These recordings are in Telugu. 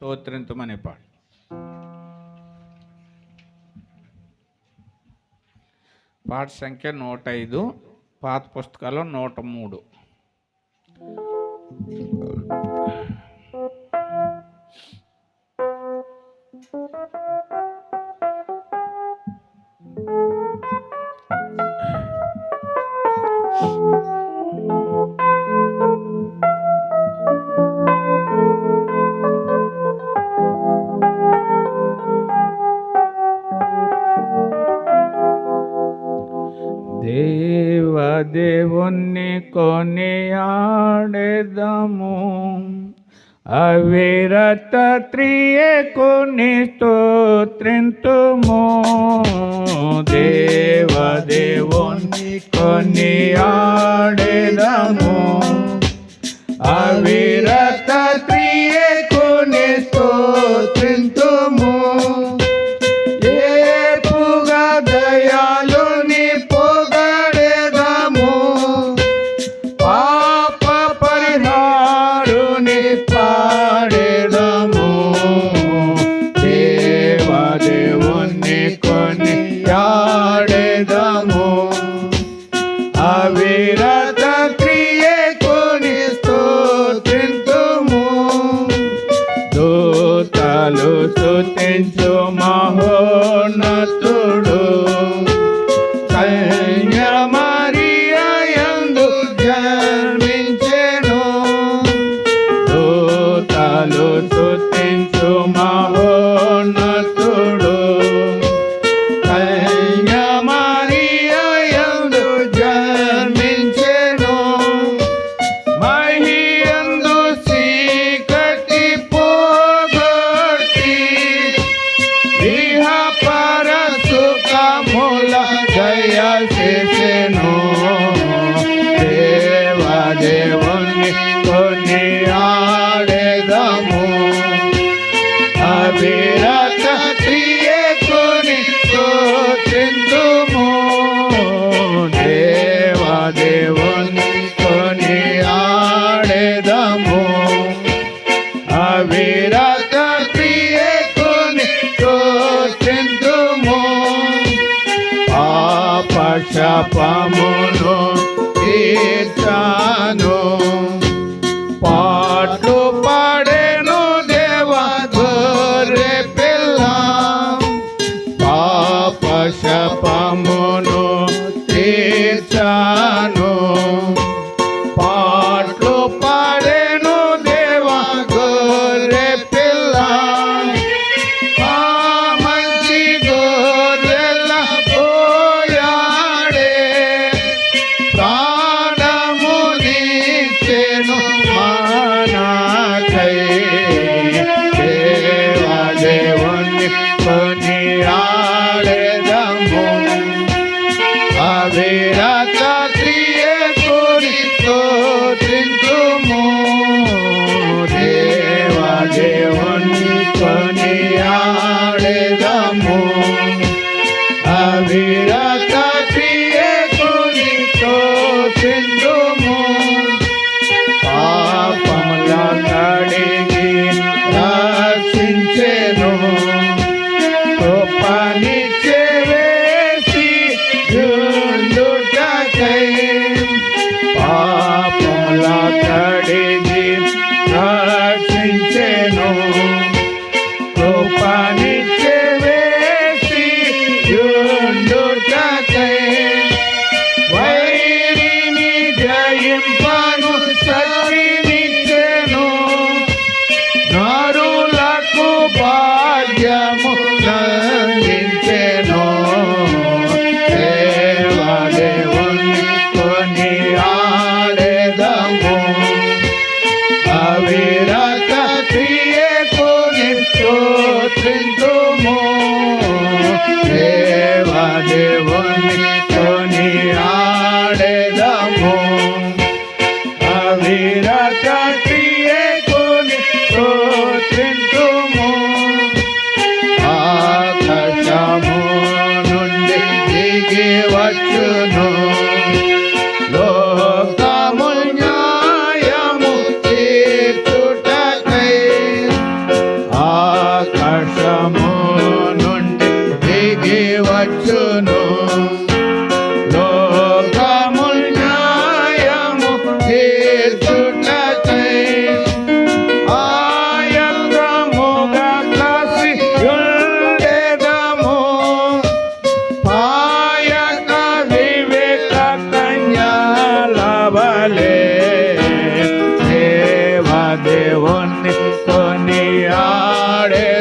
స్తోత్రింతుమనే పాడు. పాట సంఖ్య 105, పాత పుస్తకాల్లో 103. దేవుణ్ణి కొనియాడెదము, అవిరత త్రియకుని స్తోత్రింతుము. దేవుణ్ణి కొనియాడెదము, అవిరత త్రియకుని స్తోత్రింతుము. ఏపుగా దయాళుని పొగడెదము, పాప పరిహారుని పాడెదము. దేవుణ్ణి కొనియాడెదము, అవిరత క్రియకుని స్తోత్రింతుము. దూతలు స్తుతించు మహోన్నతుడు, కన్య మరియా యందు జన్మించెను. దూతలు స్తుతించు మహోన్నతుడు, కన్య మరియా యందు జన్మించెను. మహియందు చీకటి పోగొట్టి, ఇహ పర సుఖముల దయచేసెను. దేవుణ్ణి కొనియాడెదము, అవిరత క్రియకుని స్తోత్రింతుము. దేవుణ్ణి కొనియాడెదము, అవిరత క్రియకుని స్తోత్రింతుము. పాపశాపమును తీర్చాను, పాటలు పాడెను దేవ గొర్రె పిల్ల. పాపశాపమును తీర్చాను, పాటలు పాడెను దేవ గొర్రె పిల్ల. ఆ మంచి గొర్రెల పోయాడే, ప్రాణము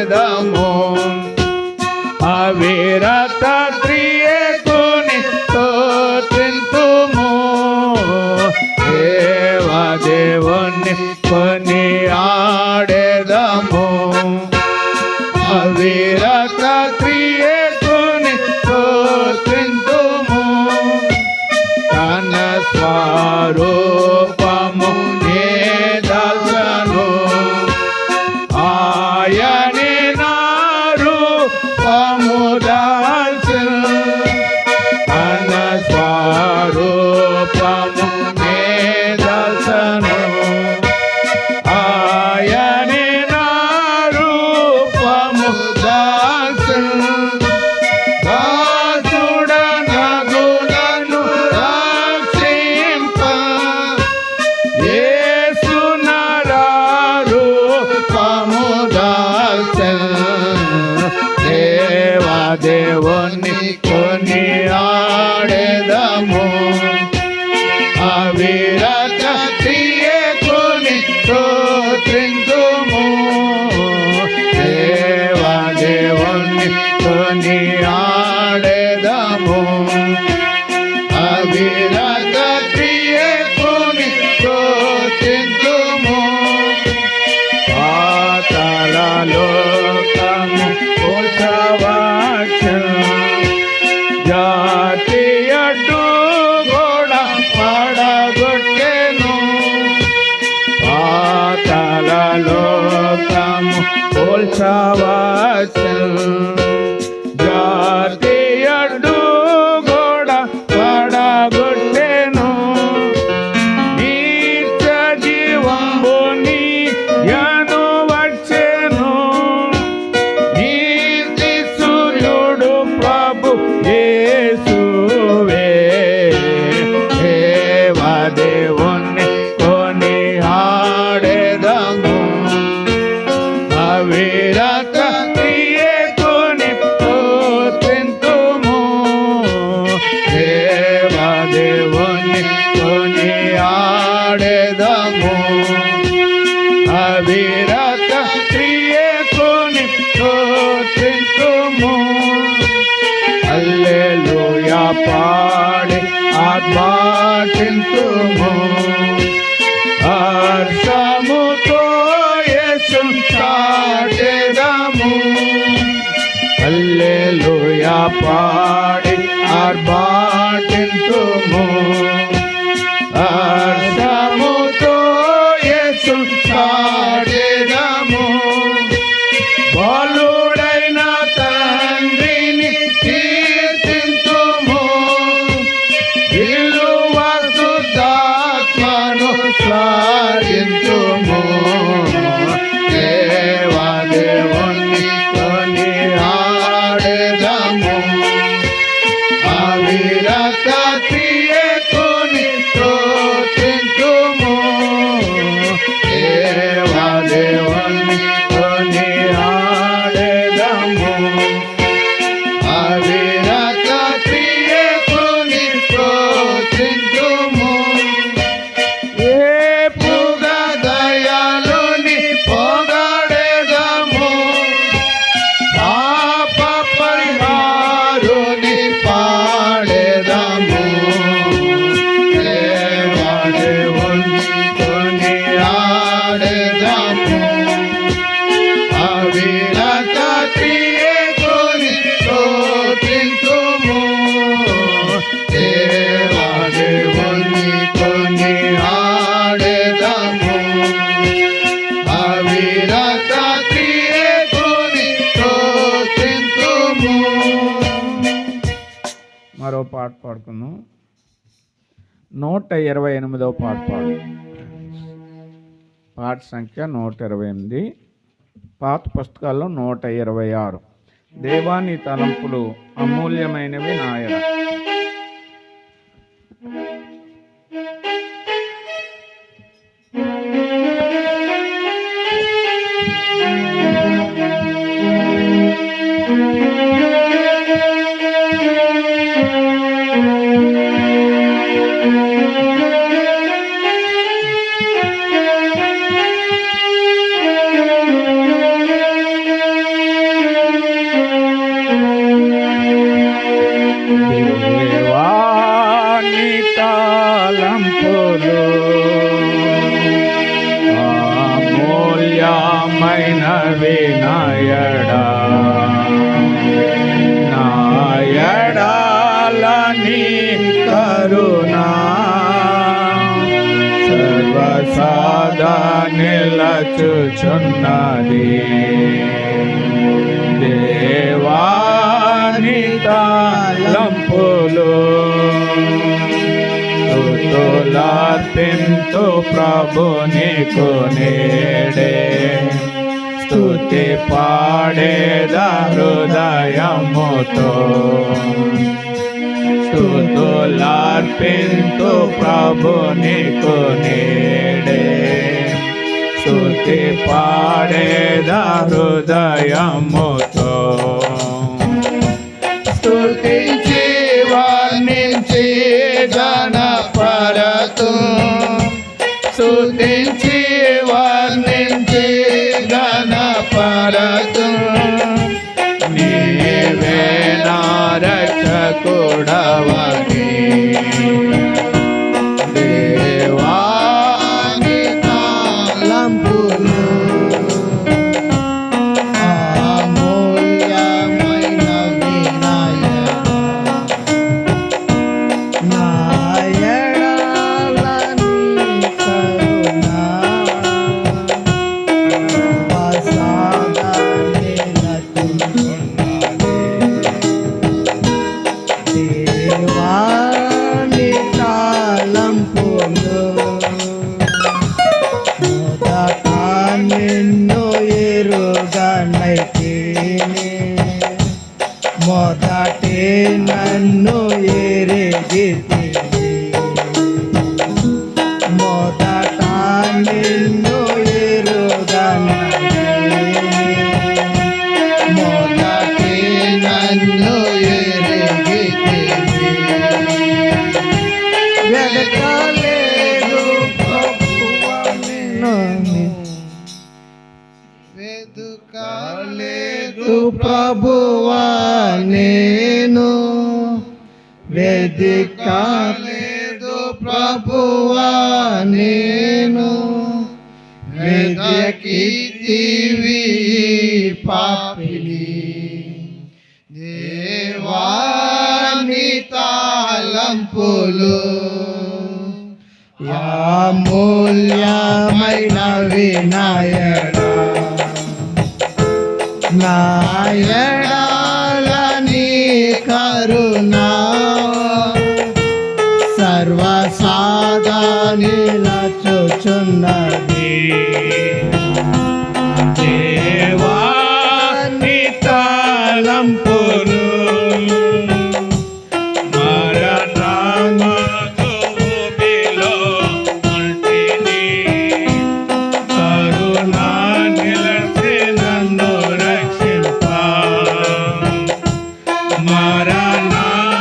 ఆడెదము అవిరత త్రియేకుని స్తుతింతుము దేవదేవుని కొని ఆడెదము అవిరత త్రియేకుని స్తుతింతుము తన స్వరూపము నే దర్శను ఆయనే నా రూపము దర్శను తన స్వరూపము నే దర్శను ఆయనే నా రూపము దర్శను దాసుడనగులను రక్షింప యేసు నరా రూపము దర్శను దేవదేవుని కొని ఆడెదము అవిరత త్రియేకుని స్తుతింతుము దేవదేవుని కొని ఆడెదము అవిరత త్రియేకుని స్తుతింతుము పాతాళ లోకము ఉత్సవాక్ష జాతి అడ్డు గోడ పడగొట్టెను పాతాళ లోకము ఉత్సవాక్ష జాతి అడ్డు గోడ పడగొట్టెను నిత్య జీవంబుని యను వచ్చెను నీతి సూర్యుడు ప్రభు యేసువే దేవదేవుని కొని ఆడెదము అవిరత త్రియేకుని స్తుతింతుము దేవదేవుని కొని ఆడెదము అవిరత త్రియేకుని స్తుతింతుము హల్లెలూయా పాడి ఆర్భాటింతుము హర్షముతో యేసును చాటెదము హల్లెలూయా పాడి ఆర్భాటింతుము హర్షముతో యేసును చాటెదము బాలుడైన తండ్రిని కీర్తింతుము విలువ శుద్ధాత్మను స్మరింతుము దేవదేవుని కొని ఆడెదము అవిరత త్రియేకుని స్తుతింతుము దేవదేవుని కొని ఆడెదము అవిరత త్రియేకుని స్తుతింతుము ఏపుగా దయాళుని పొగడెదము పాప పరిహారుని పాడెదము దేవదేవుని కొని ఆడెదము అవిరత త్రియేకుని స్తుతింతుము దేవదేవుని కొని ఆడెదము అవిరత త్రియేకుని స్తుతింతుము మరో పాట పాడుకుందాం 128వ పాట పాట సంఖ్య 128 పాత పుస్తకాల్లో 126 దేవాని తలంపులు అమూల్యమైనవి నాయన నాయడా నాయడాలని కరుణా సర్వసాదా నిలచుచున్నది దేవాని తలంపులు స్తుతులార్పింతు ప్రభునికు నేడే స్తుతి పాడేద హృదయముతో స్తుతులార్పింతు ప్రభునికు నేడే స్తుతి పాడేద హృదయముతో స్తుతించి వర్ణించి గణపరతు స్తుతించి వర్ణించి గణపరతు నీవే నా రక్షకుడవని దేవాని తలంపులు అమూల్యమైనవి నాయడాలని కరుణా ప్రసాదా నిలచుచున్నది దేవాని తలంపులు మొదట నిన్ను ఎరుగనైతిని మొదటి నన్ను ఎరిగితిని మొదట నిన్ను ఎరుగనైతిని మొదటి నన్ను ఎరిగితిని వెదకలేదు ప్రభువా నిన్ను వెదుకలేదు ప్రభువా నేను వెదికలేదు ప్రభువా నేను వెదకితివి పాపిని దేవాని తలంపులు అమూల్యమైనవి నాయడా నాయడాలని కరుణా సర్వసాదా నిలచుచున్నది దేవాని తలంపులు మరణమగు ఊబిలో ఉంటిని కరుణా నిలచి నన్ను రక్షింప మరణమగు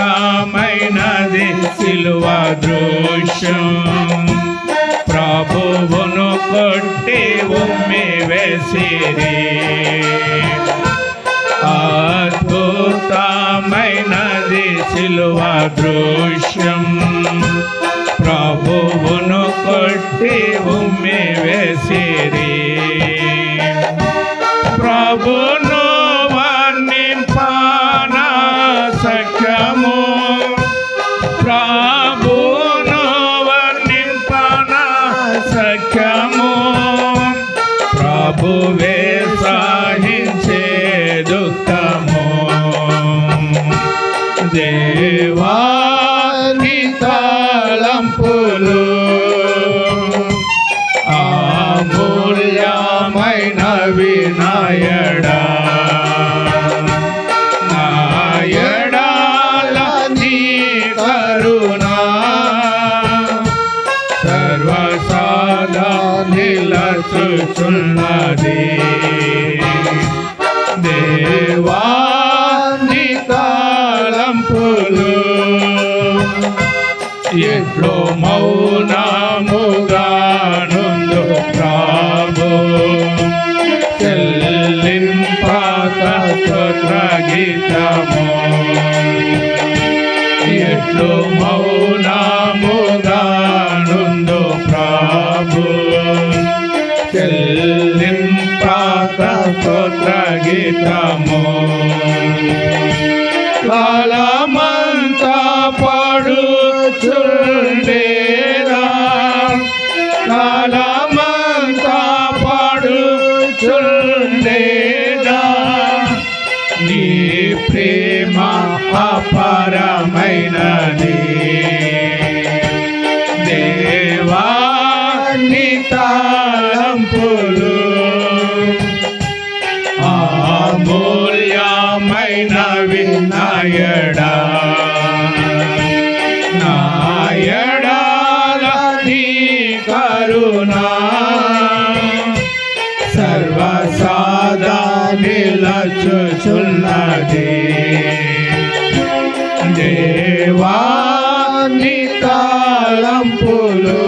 అద్భుతమైనది సిలువ దృశ్యం ప్రభువును కొట్టి ఉమ్మి వేసిరి అద్భుతమైనది సిలువ దృశ్యం ప్రభువును కొట్టి ఉమ్మి వేసిరి ప్రభును వర్ణింపన సఖ్యము ప్రభును వర్ణింపన సఖ్యము ప్రభువే సహించే దుఃఖము దేవాని తలంపులు అమూల్యమైనవి నాయడా నాయడాల నీ కరుణ సర్వసాదా నిలచుచున్నది దేవాని తలంపులు ఎట్లో మౌనముగా నుండు ప్రభు చెల్లింపాక స్తోత్ర గీతము ఎట్లో మౌనముగా నుండు ప్రభు చెల్లింపాక స్తోత్ర గీతము కాలమంతా పాడుచుండేదా కాలమంతా పాడుచుండేదా నీ ప్రేమ అపారమైనది దేవా నీ తలంపులు అమూల్యమైనవి నాయడా నాయడాల నీ కరుణ సర్వసాదా నిలచుచున్నది దేవాని తలంపులు.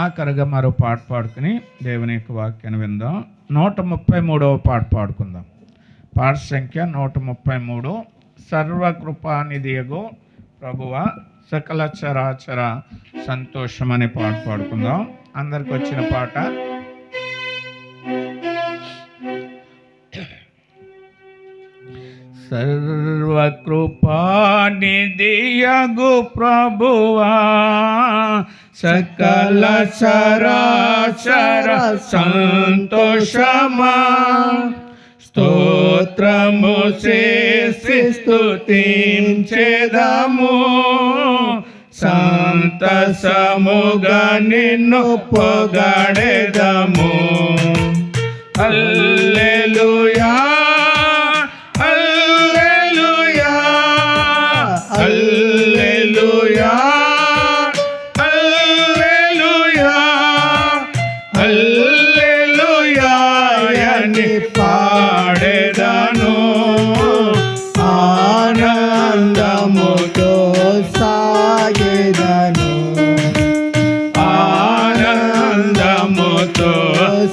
ఆఖరిగా మరో పాట పాడుకుని దేవుని యొక్క వాక్యాన్ని విందాం. 133వ పాట పాడుకుందాం. పాట సంఖ్య 133. సర్వకృపానిధియగు ప్రభువ సకల చరాచర సంతోషం అనే పాట పాడుకుందాం. అందరికి వచ్చిన పాట. సర్వకృపానిధియగు ప్రభువా సకల చరాచర సంతోషమా స్తోత్రము చేసి స్తుతించెదము సంతసముగా నిన్ను పొగడెదము. హల్లెలూయా హల్లెలూయా హల్లెలూయా హల్లెలూయా హల్లెలూయా అని పాడెదను ఆనందముతో సాగెదను ఆనందముతో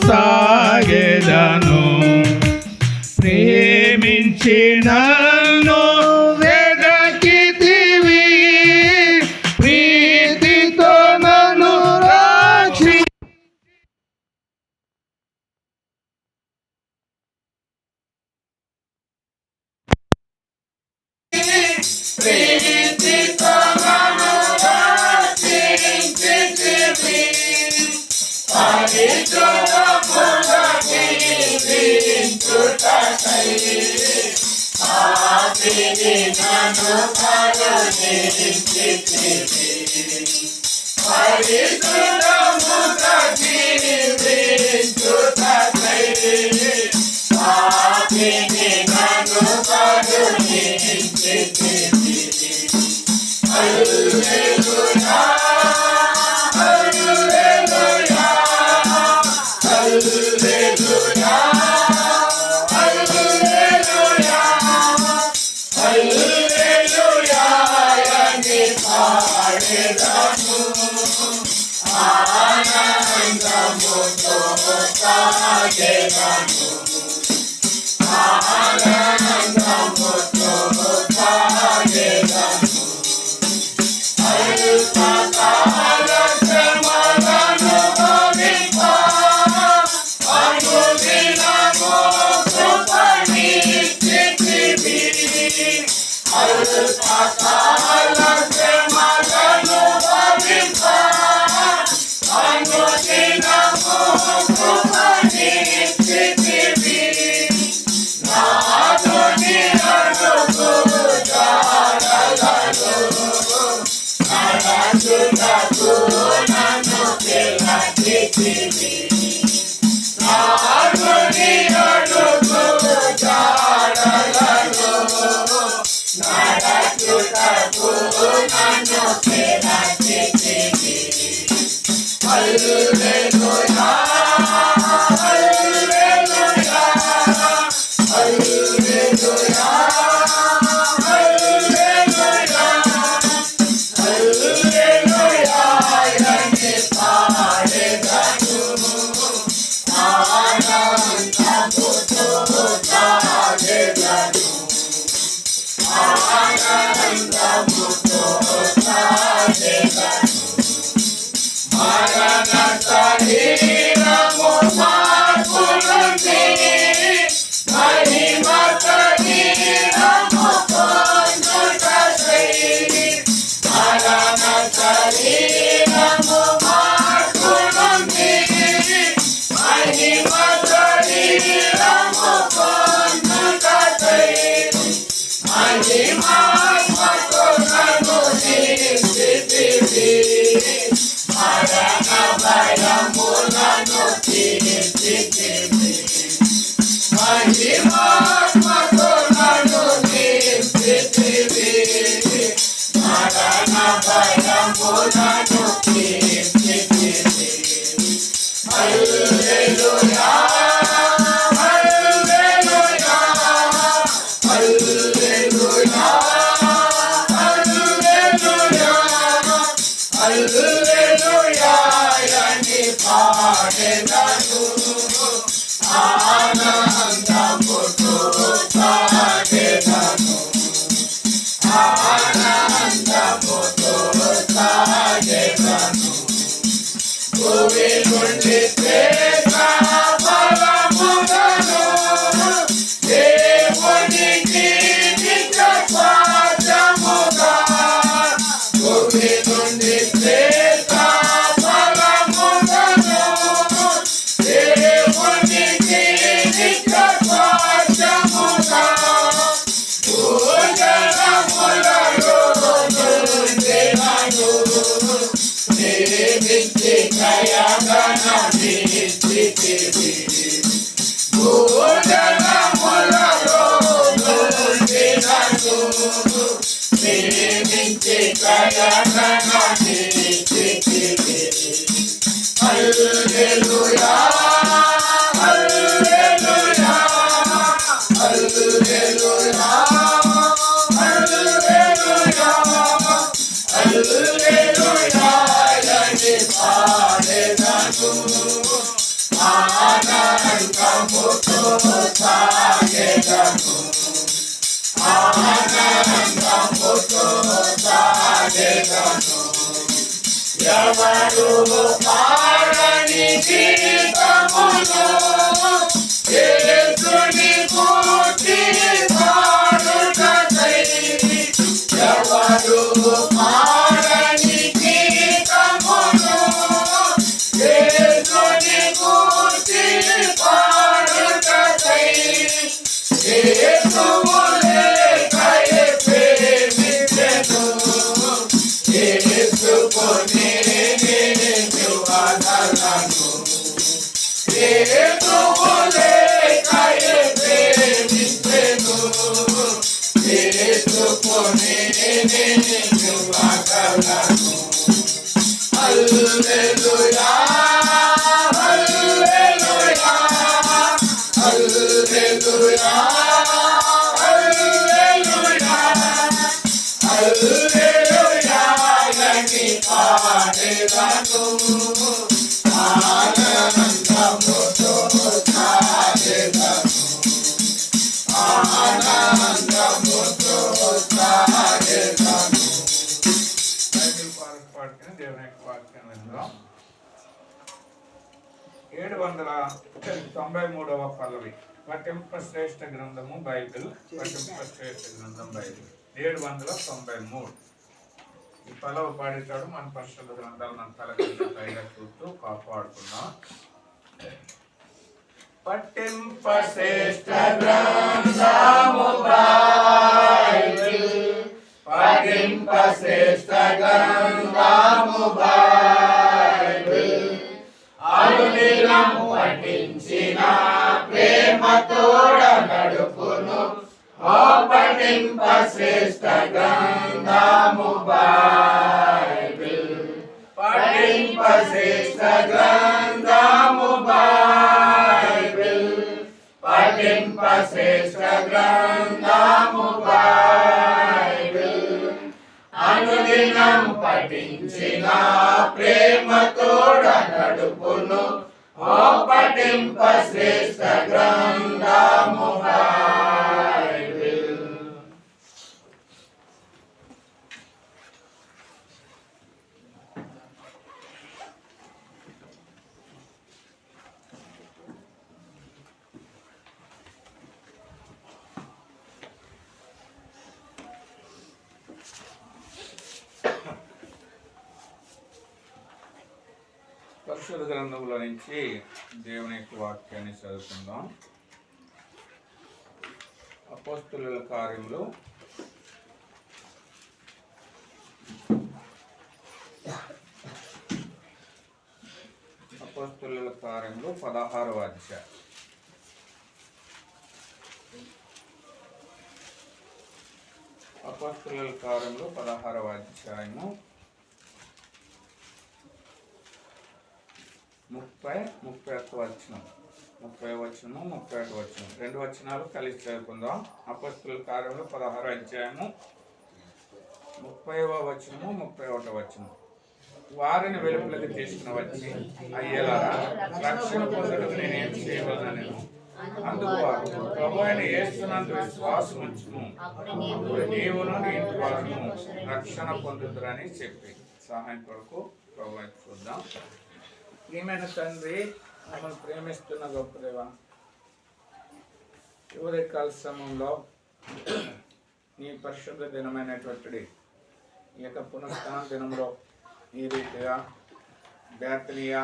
సాగెదను. ప్రేమించినను వెదకితివి ప్రీతితో నన్ను రాక్షి ప్రీతితో నన్ను రాక్షించితివి పరిశుద్ధముగా జీవించుటకై ఆపిని నన్ను కరుణించితివి పరిశుద్ధముగా జీవించుటకై ఆపిని నన్ను కరుణించితివి. హల్లెలూయా హల్లెలూయా హల్లెలూయా హల్లెలూయా హల్లెలూయా అని పాడెదను ఆనందముతో సాగెదను ఆనందముతో సాగెదను అల్పకాల శ్రమలను భరింప అనుదినము కృపనిచ్చితివి అల్పకాల శ్రమలను భరింప అనుదినము కృపనిచ్చితివి నాదుని అడుగు జాడలలో నడచుటకు నన్ను పిలిచితివి నాదుని అడుగు జాడలలో నడచుటకు నన్ను పిలిచితివి హల్లెలూయా హల్లెలూయా హల్లెలూయా హల్లెలూయా హల్లెలూయా అని పాడెదను ఆనందముతో సాగెదను ఆనందముతో సాగెదను మరణ శరీరము మార్పులుంది మహిమ శరీరము పొందుటకై మరణ శరీరము మార్పులుంది మహిమ శరీరము పొందుటకై మహిమాత్మతో నన్ను నింపితివి మరణ భయములను తీర్చితివి మహిమాత్మతో నన్ను నింపితివి మరణ భయములను తీర్చితివి హల్లెలూయా హల్లెలూయా హల్లెలూయా హల్లెలూయా హల్లెలూయా అని పాడెదను ఆనందముతో సాగెదను ఆనందముతో సాగెదను భూమి నుండి శ్రేష్ఠ ఫలములను దేవునికి నిత్య స్వాస్థ్యముగా భూమి నుండి శ్రేష్ఠ ఫలములను దేవునికి నిత్య స్వాస్థ్యముగా భూజనములలో నుండినను ప్రేమించి దయగననిచ్చితివి భూజనములలో నుండినను ప్రేమించి దయగననిచ్చితివి హల్లెలూయా హల్లెలూయా హల్లెలూయా హల్లెలూయా హల్లెలూయా అని పాడెదను ఆనందముతో సాగెదను ఆనందముతో సాగెదను ఎవరు పాడని గీతమును యేసుని గూర్చి పాడుటకై ఎవరు పాడని గీతమును యేసుని గూర్చి పాడుటకై యేసువులే కై ప్రేమించెను యేసుకొని నేను వదలను యేసువులే కై ప్రేమించెను యేసుకొని నేను వదలను హల్లెలూయా హల్లెలూయా హల్లెలూయా హల్లెలూయా యొక్క వాక్యం విందాం. 793వ పల్లవి. పఠింప శ్రేష్ఠ గ్రంథము బైబిల్. పఠింప శ్రేష్ఠ గ్రంథం బైబిల్ 793. ఈ పల్లవి పాడేటాడు మన పరిశుద్ధ గ్రంథాలు మన తలకింద పైగా చూస్తూ కాపాడుకున్నాం. పఠింప శ్రేష్ఠ గ్రంథము బైబిల్, పఠింప శ్రేష్ఠ గ్రంథము బైబిల్, అనుదినము పఠించిన ప్రేమతోడ నడుపును. ఓ పఠింప శ్రేష్ఠ గ్రంథము బైబిల్, పఠింప శ్రేష్ఠ గ్రంథము బైబిల్, పఠింప శ్రేష్ఠ గ్రంథము బైబిల్, అనుదినం పఠించిన ప్రేమతోడ నడుపును. ఓ పఠింప శ్రేష్ఠ గ్రంథము బైబిల్. పరిశుద్ధ గ్రంథంలో నుంచి దేవుని యొక్క వాక్యాన్ని చదువుకుందాం. అపోస్తలుల కార్యములు 16వ అధ్యాయం. అపోస్తలుల కార్యములు 16వ అధ్యాయము 30-31 వచనం. 30వ వచనము 31వ వచనం, 2 వచనాలు కలిసి చదువుకుందాం. అపోస్తలుల కార్యములు 16వ అధ్యాయము 30వ వచనము 31వ వచనం. వారిని వెలుపలికి తీసుకుని వచ్చి, అయ్యలారా, రక్షణ పొందుటకు నేనేం చేయవలనని అందుకు వారు, ప్రభు అయిన యేసునందు విశ్వాసం ఉంచుము, అప్పుడు నీవును నీ ఇంటి వారును రక్షణ పొందుదురని చెప్పి. సహాయం కొరకు ప్రభు చూద్దాం. ప్రియమైన తండ్రి, మమ్మల్ని ప్రేమిస్తున్న గొప్ప దేవా, ఉదయకాల సమయంలో నీ పరిశుద్ధ దినమైనటువంటి ఈ యొక్క పునఃస్థాన దినంలో ఈ రీతిగా బేతనీయ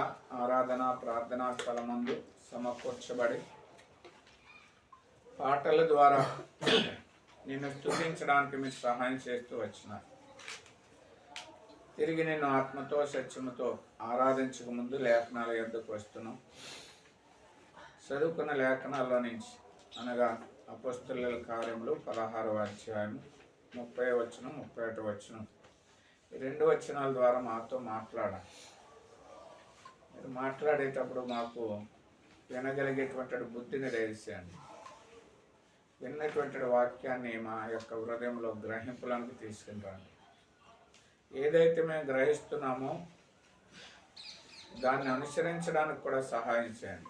ఆరాధన ప్రార్థనా స్థలమందు సమకూర్చబడి పాటల ద్వారా నిన్ను స్తుతించడానికి మీరు సహాయం చేస్తూ వచ్చినారు. తిరిగి నేను ఆత్మతో సత్యముతో ఆరాధించక ముందు లేఖనాల యొద్దకు వస్తున్నాం. చదువుకున్న లేఖనాల్లో నుంచి అనగా అపోస్తలుల కార్యములు 16వ అధ్యాయం 30వ వచనం 31వ వచనం, ఈ 2 వచనాల ద్వారా మాతో మాట్లాడాలి. మీరు మాట్లాడేటప్పుడు మాకు వినగలిగేటువంటి బుద్ధిని దయచేయండి. విన్నటువంటి వాక్యాన్ని మా యొక్క హృదయంలో గ్రహింపులకు తీసుకుని రండి. ఏదైతే మేము గ్రహిస్తున్నామో దాన్ని అనుసరించడానికి కూడా సహాయం చేయండి.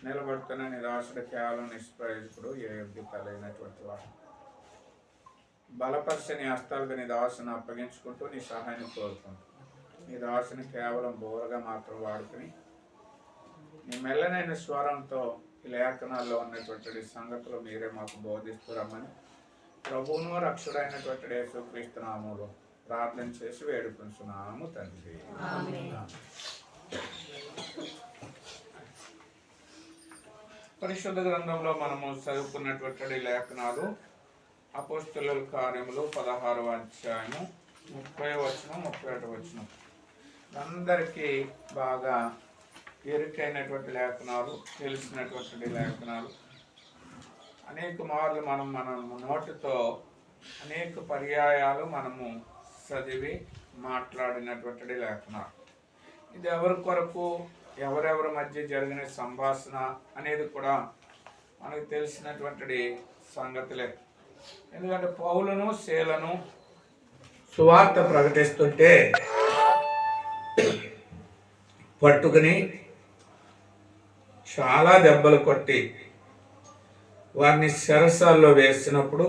నిలబడుతున్న నిరాశుడు కేవలం నిష్ప్రయోజకుడు, ఏ యోగ్యత లేనటువంటి వాడు. బలపరిచని హస్తాలకు నీ దాసును అప్పగించుకుంటూ నీ సహాయాన్ని కోరుకుంటూ నీ దాసుని కేవలం బోరగా మాత్రం వాడుకుని నీ మెల్లనైన స్వరంతో ఈ లేఖనాల్లో ఉన్నటువంటి సంగతులు మీరే మాకు బోధిస్తూ రమ్మని ప్రభువును రక్షుడైనటువంటి యేసుక్రీస్తు నామములో ప్రార్థన చేసి వేడుకుంటున్నాము తండ్రి. పరిశుద్ధ గ్రంథంలో మనము చదువుకున్నటువంటి లేఖనాలు అపోస్తలుల కార్యములు 16వ అధ్యాయము 30వ వచనం 31వ వచనం. అందరికీ బాగా ఎరుకైనటువంటి లేఖనాలు, తెలిసినటువంటి లేఖనాలు. అనేక మార్లు మన నోటితో అనేక పర్యాయాలు మనము చదివి మాట్లాడినటువంటి లేఖనాలు. ఇది ఎవరి కొరకు, ఎవరెవరి మధ్య జరిగిన సంభాషణ అనేది కూడా మనకు తెలిసినటువంటి సంగతులే. ఎందుకంటే పౌలును శీలను సువార్త ప్రకటిస్తుంటే పట్టుకుని చాలా దెబ్బలు కొట్టి వారిని చెరసాల్లో వేసినప్పుడు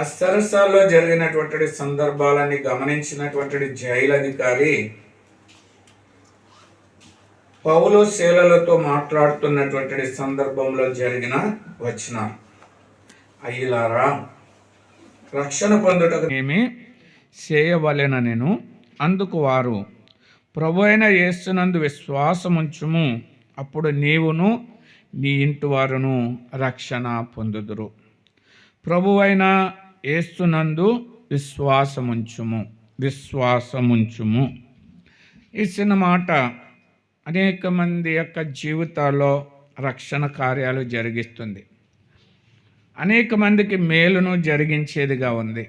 ఆ సరసాల్లో జరిగినటువంటి సందర్భాలన్నీ గమనించినటువంటి జైలు అధికారి పౌలు శీలలతో మాట్లాడుతున్నటువంటి సందర్భంలో జరిగిన వచనం, అయ్యలారా, రక్షణ పొందుటకు ఏమి చేయవలెననెను. అందుకు వారు, ప్రభు అయిన యేసునందు విశ్వాసముంచుము, అప్పుడు నీవును నీ ఇంటి వారును రక్షణ పొందుదురు. ప్రభువైన యేసునందు విశ్వాసముంచుము. ఈ చిన్న మాట అనేక మంది యొక్క జీవితాల్లో రక్షణ కార్యాలు జరిగిస్తుంది, అనేక మందికి మేలును జరిగించేదిగా ఉంది.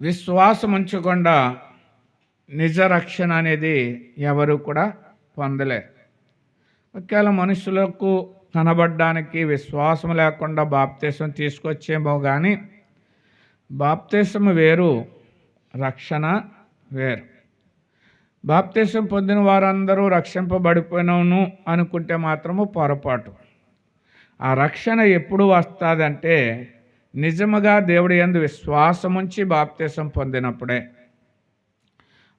విశ్వాసముంచకుండా నిజ రక్షణ అనేది ఎవరు కూడా పొందలేరు. ఒకవేళ మనుషులకు కనబడడానికి విశ్వాసం లేకుండా బాప్తీసం తీసుకొచ్చేమో కానీ బాప్తీసం వేరు, రక్షణ వేరు. బాప్తీసం పొందిన వారందరూ రక్షింపబడిపోయినాను అనుకుంటే మాత్రము పొరపాటు. ఆ రక్షణ ఎప్పుడు వస్తుందంటే నిజముగా దేవుడి యందు విశ్వాసముంచి బాప్తీసం పొందినప్పుడే.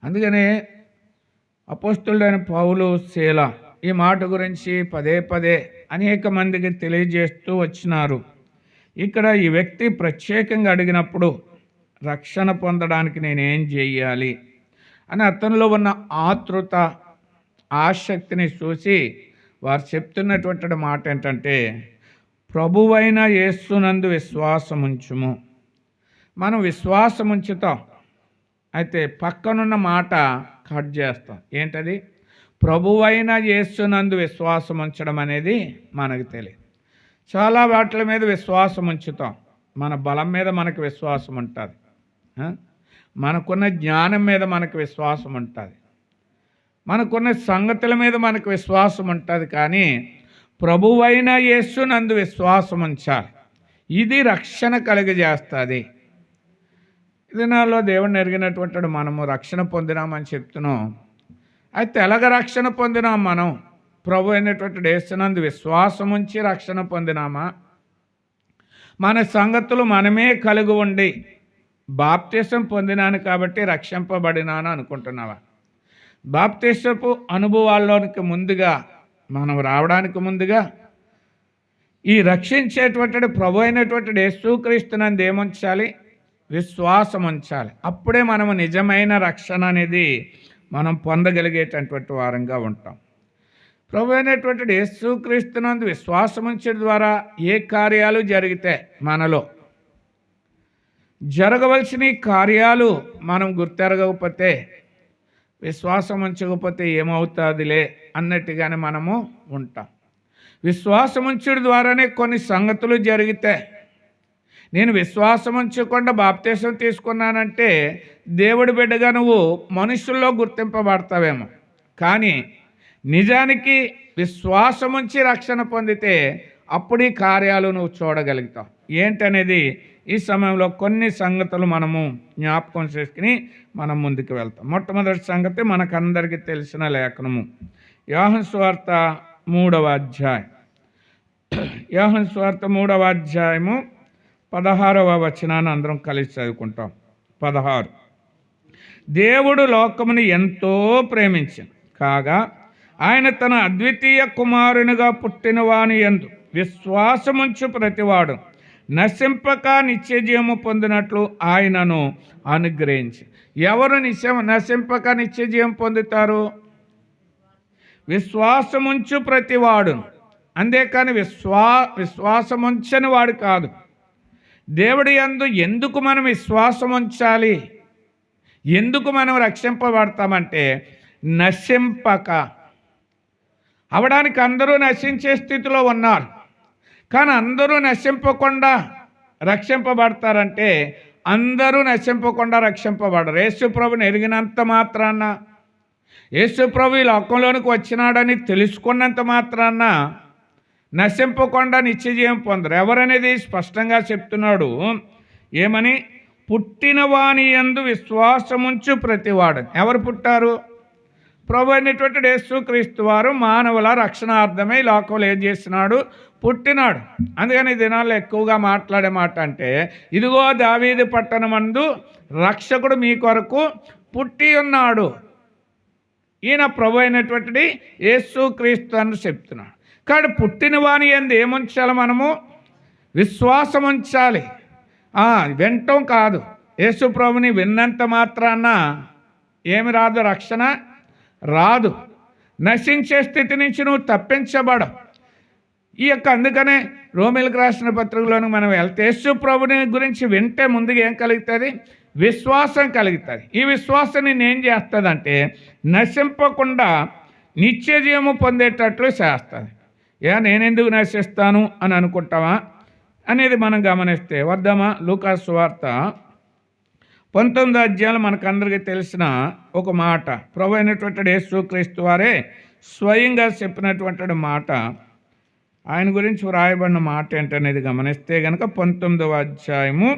అందుకనే అపోస్తలుడైన పౌలు శీల ఈ మాట గురించి పదే పదే అనేక మందికి తెలియజేస్తూ వచ్చినారు. ఇక్కడ ఈ వ్యక్తి ప్రత్యేకంగా అడిగినప్పుడు రక్షణ పొందడానికి నేనేం చెయ్యాలి అని అతనిలో ఉన్న ఆతృత, ఆసక్తిని చూసి వారు చెప్తున్నటువంటి మాట ఏంటంటే, ప్రభువైన యేసునందు విశ్వాసముంచుము. మనం విశ్వాసముంచుతాం, అయితే పక్కనున్న మాట కట్ చేస్తాం. ఏంటది? ప్రభువైన యేసునందు విశ్వాసం ఉంచడం అనేది మనకు తెలియదు. చాలా వాటి మీద విశ్వాసం ఉంచుతాం. మన బలం మీద మనకు విశ్వాసం ఉంటుంది, మనకున్న జ్ఞానం మీద మనకు విశ్వాసం ఉంటుంది, మనకున్న సంగతుల మీద మనకు విశ్వాసం ఉంటుంది. కానీ ప్రభువైన యేసునందు విశ్వాసం ఉంచాలి. ఇది రక్షణ కలిగజేస్తుంది. ఇది నాలో దేవుడిని ఎరిగినటువంటి మనము రక్షణ పొందినామని చెప్తున్నాం. అయితే ఎలాగ రక్షణ పొందినాం? మనం ప్రభు అయినటువంటి యేసునందు విశ్వాసం ఉంచి రక్షణ పొందినామా? మన సంగతులు మనమే కలిగి ఉండి బాప్తీసం పొందినాను కాబట్టి రక్షింపబడినాను అనుకుంటున్నావా? బాప్తీసపు అనుభవాల్లోనికి ముందుగా, మనం రావడానికి ముందుగా ఈ రక్షించేటువంటి ప్రభు అయినటువంటి యేసుక్రీస్తునందు ఏముంచాలి? విశ్వాసం ఉంచాలి. అప్పుడే మనము నిజమైన రక్షణ అనేది మనం పొందగలిగేటటువంటి వారంగా ఉంటాం. ప్రభు అయినటువంటి యేసుక్రీస్తునందు విశ్వాసం ఉంచడం ద్వారా ఏ కార్యాలు జరిగితే మనలో జరగవలసిన కార్యాలు మనం గుర్తెరగకపోతే, విశ్వాసం ఉంచకపోతే ఏమవుతుందిలే అన్నట్టుగానే మనము ఉంటాం. విశ్వాసం ఉంచడం ద్వారానే కొన్ని సంగతులు జరిగితే, నేను విశ్వాసం ఉంచకుండా బాప్తీసం తీసుకున్నానంటే దేవుడి బిడ్డగా నువ్వు మనుషుల్లో గుర్తింపబడతావేమో, కానీ నిజానికి విశ్వాసం ఉంచి రక్షణ పొందితే అప్పుడు ఈ కార్యాలు నువ్వు చూడగలుగుతావు. ఏంటనేది ఈ సమయంలో కొన్ని సంగతులు మనము జ్ఞాపకం చేసుకుని మనం ముందుకు వెళ్తాం. మొట్టమొదటి సంగతి మనకందరికీ తెలిసిన లేఖనము, యోహాను సువార్త 3వ అధ్యాయం. యోహాను సువార్త 3వ అధ్యాయము 16వ వచనాన్ని అందరం కలిసి చదువుకుంటాం. 16, దేవుడు లోకమును ఎంతో ప్రేమించాడు కాగా ఆయన తన అద్వితీయ కుమారునిగా పుట్టిన వాని యందు విశ్వాసముంచు ప్రతివాడు నశింపక నిత్యజీవము పొందినట్లు ఆయనను అనుగ్రహించి. ఎవరు నశింపక నిత్యజీవం పొందుతారు? విశ్వాసముంచు ప్రతివాడు. అంతేకాని విశ్వాసముంచని వాడు కాదు. దేవుడి యందు ఎందుకు మనం విశ్వాసం ఉంచాలి? ఎందుకు మనం రక్షింపబడతామంటే నశింపక. అవడానికి అందరూ నశించే స్థితిలో ఉన్నారు, కానీ అందరూ నశింపకుండా రక్షింపబడతారంటే అందరూ నశింపకుండా రక్షింపబడరు. యేసుప్రభుని ఎరిగినంత మాత్రాన, యేసుప్రభు ఈ లోకంలోనికి వచ్చినాడని తెలుసుకున్నంత మాత్రాన నశింపకుండా నిత్యజీవం పొందరు. ఎవరనేది స్పష్టంగా చెప్తున్నాడు. ఏమని? పుట్టిన వాని యందు విశ్వాసముంచు ప్రతివాడు. ఎవరు పుట్టారు? ప్రభు అయినటువంటి యేసుక్రీస్తు వారు మానవుల రక్షణార్థమై లోకంలో ఏం చేసినాడు? పుట్టినాడు. అందుకని ఈ దినాల్లో ఎక్కువగా మాట్లాడే మాట అంటే, ఇదిగో దావీదు పట్టణమందు రక్షకుడు మీ కొరకు పుట్టి ఉన్నాడు. ఈయన ప్రభు అయినటువంటిది యేసుక్రీస్తు అని చెప్తున్నాడు. కానీ పుట్టిన వాని యందు ఏముంచాలి? మనము విశ్వాసం ఉంచాలి. వినటం కాదు. యేసు ప్రభుని విన్నంత మాత్రాన ఏమి రాదు? రక్షణ రాదు. నశించే స్థితి నుంచి నువ్వు తప్పించబడవు. అందుకనే రోమీలకు రాసిన పత్రికలోని మనం వెళ్తే యేసు ప్రభుని గురించి వింటే ముందుగా ఏం కలుగుతుంది? విశ్వాసం కలుగుతుంది. ఈ విశ్వాసం నేనేం చేస్తుందంటే నశింపకుండా నిత్య జీవము పొందేటట్లు చేస్తుంది. నేనెందుకు నశిస్తాను అని అనుకుంటావా అనేది మనం గమనిస్తే వద్దామా? లూకా సువార్త 19వ అధ్యాయం మనకందరికీ తెలిసిన ఒక మాట, ప్రభు అయినటువంటి యేసుక్రీస్తు వారే స్వయంగా చెప్పినటువంటి మాట. ఆయన గురించి వ్రాయబడిన మాట ఏంటనేది గమనిస్తే కనుక 19వ అధ్యాయము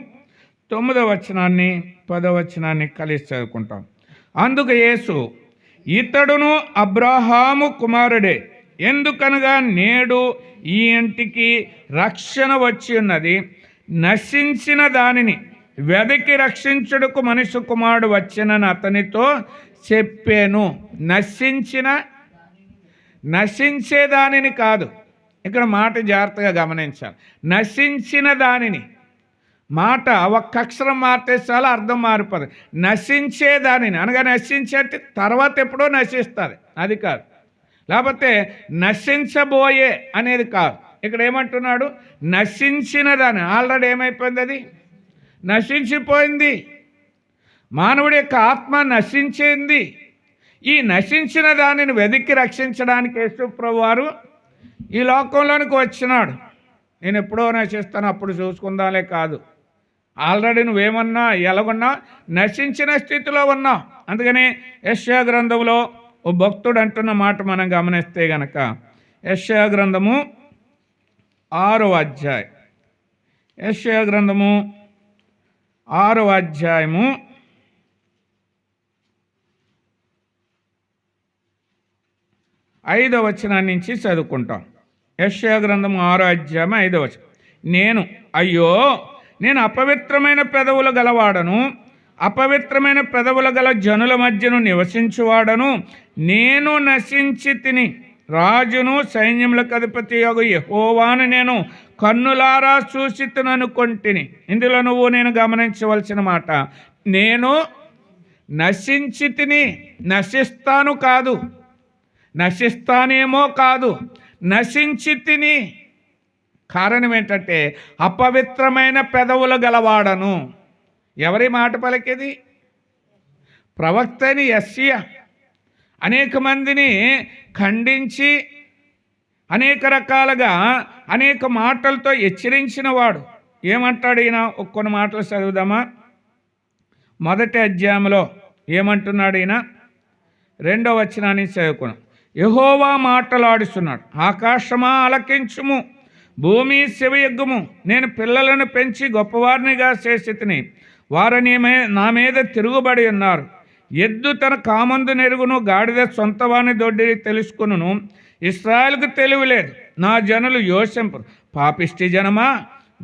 9వ వచనాన్ని 10వ వచనాన్ని కలిసి చదువుకుంటాం. అందుకు యేసు, ఇతడును అబ్రహాము కుమారుడే, ఎందుకనగా నేడు ఈ ఇంటికి రక్షణ వచ్చి ఉన్నది. నశించిన దానిని వెదకి రక్షించుటకు మనుష్య కుమారుడు వచ్చినని అతనితో చెప్పాను. నశించే దానిని కాదు. ఇక్కడ మాట జాగ్రత్తగా గమనించాలి. నశించిన దానిని మాట ఒక్క అక్షరం మారితే చాలా అర్థం మారిపోదు. నశించే దానిని అనగా నశించే తర్వాత ఎప్పుడో నశిస్తుంది, అది కాదు. లేకపోతే నశించబోయే అనేది కాదు. ఇక్కడ ఏమంటున్నాడు? నశించిన దాని. ఆల్రెడీ ఏమైపోయింది? అది నశించిపోయింది. మానవుడి యొక్క ఆత్మ నశించింది. ఈ నశించిన దానిని వెతికి రక్షించడానికి యేసు ప్రభు వారు ఈ లోకంలోనికి వచ్చినాడు. నేను ఎప్పుడో నశిస్తాను, అప్పుడు చూసుకుందాలే కాదు. ఆల్రెడీ నువ్వేమన్నా ఎలాగున్నా నశించిన స్థితిలో ఉన్నావు. అందుకని యెషయా గ్రంథంలో ఓ భక్తుడు అంటున్న మాట మనం గమనిస్తే గనక యెషయా గ్రంథము 6వ అధ్యాయం, యెషయా గ్రంథము 6వ అధ్యాయము 5వ వచనాన్ని నుంచి చదువుకుంటాం. యెషయా గ్రంథం 6వ అధ్యాయం 5వ వచనం. అయ్యో నేను అపవిత్రమైన పెదవులు గలవాడను, అపవిత్రమైన పెదవులు గల జనుల మధ్యను నివసించువాడను. నేను నశించి తిని రాజును సైన్యములకు అధిపతి యొగు యెహోవాను నేను కన్నులారా చూసి తిననుకొంటిని. ఇందులో నేను గమనించవలసిన మాట, నేను నశించి తిని, నశిస్తాను కాదు, నశిస్తానేమో కాదు, నశించి తిని. కారణం ఏంటంటే అపవిత్రమైన పెదవులు గలవాడను. ఎవరి మాట పలికేది? ప్రవక్త అని యెషయా అనేక మందిని ఖండించి అనేక రకాలుగా అనేక మాటలతో హెచ్చరించిన వాడు. ఏమంటాడు ఈయన? కొన్ని మాటలు చదువుదామా? 1వ అధ్యాయంలో ఏమంటున్నాడు ఈయన? 2వ వచనాన్ని చదువుకున్నాం. యెహోవా మాటలాడుస్తున్నాడు, ఆకాశమా ఆలకించుము, భూమి శివయగ్గుము. నేను పిల్లలను పెంచి గొప్పవారినిగా చేసి తిని వారు నా మీద తిరుగుబడి ఉన్నారు. ఎద్దు తన కామందు నెరుగును, గాడిద సొంతవాని దొడ్డి తెలుసుకును. ఇశ్రాయేలుకు తెలివిలేదు, నా జనులు యోసింపరు. పాపిష్టి జనమా,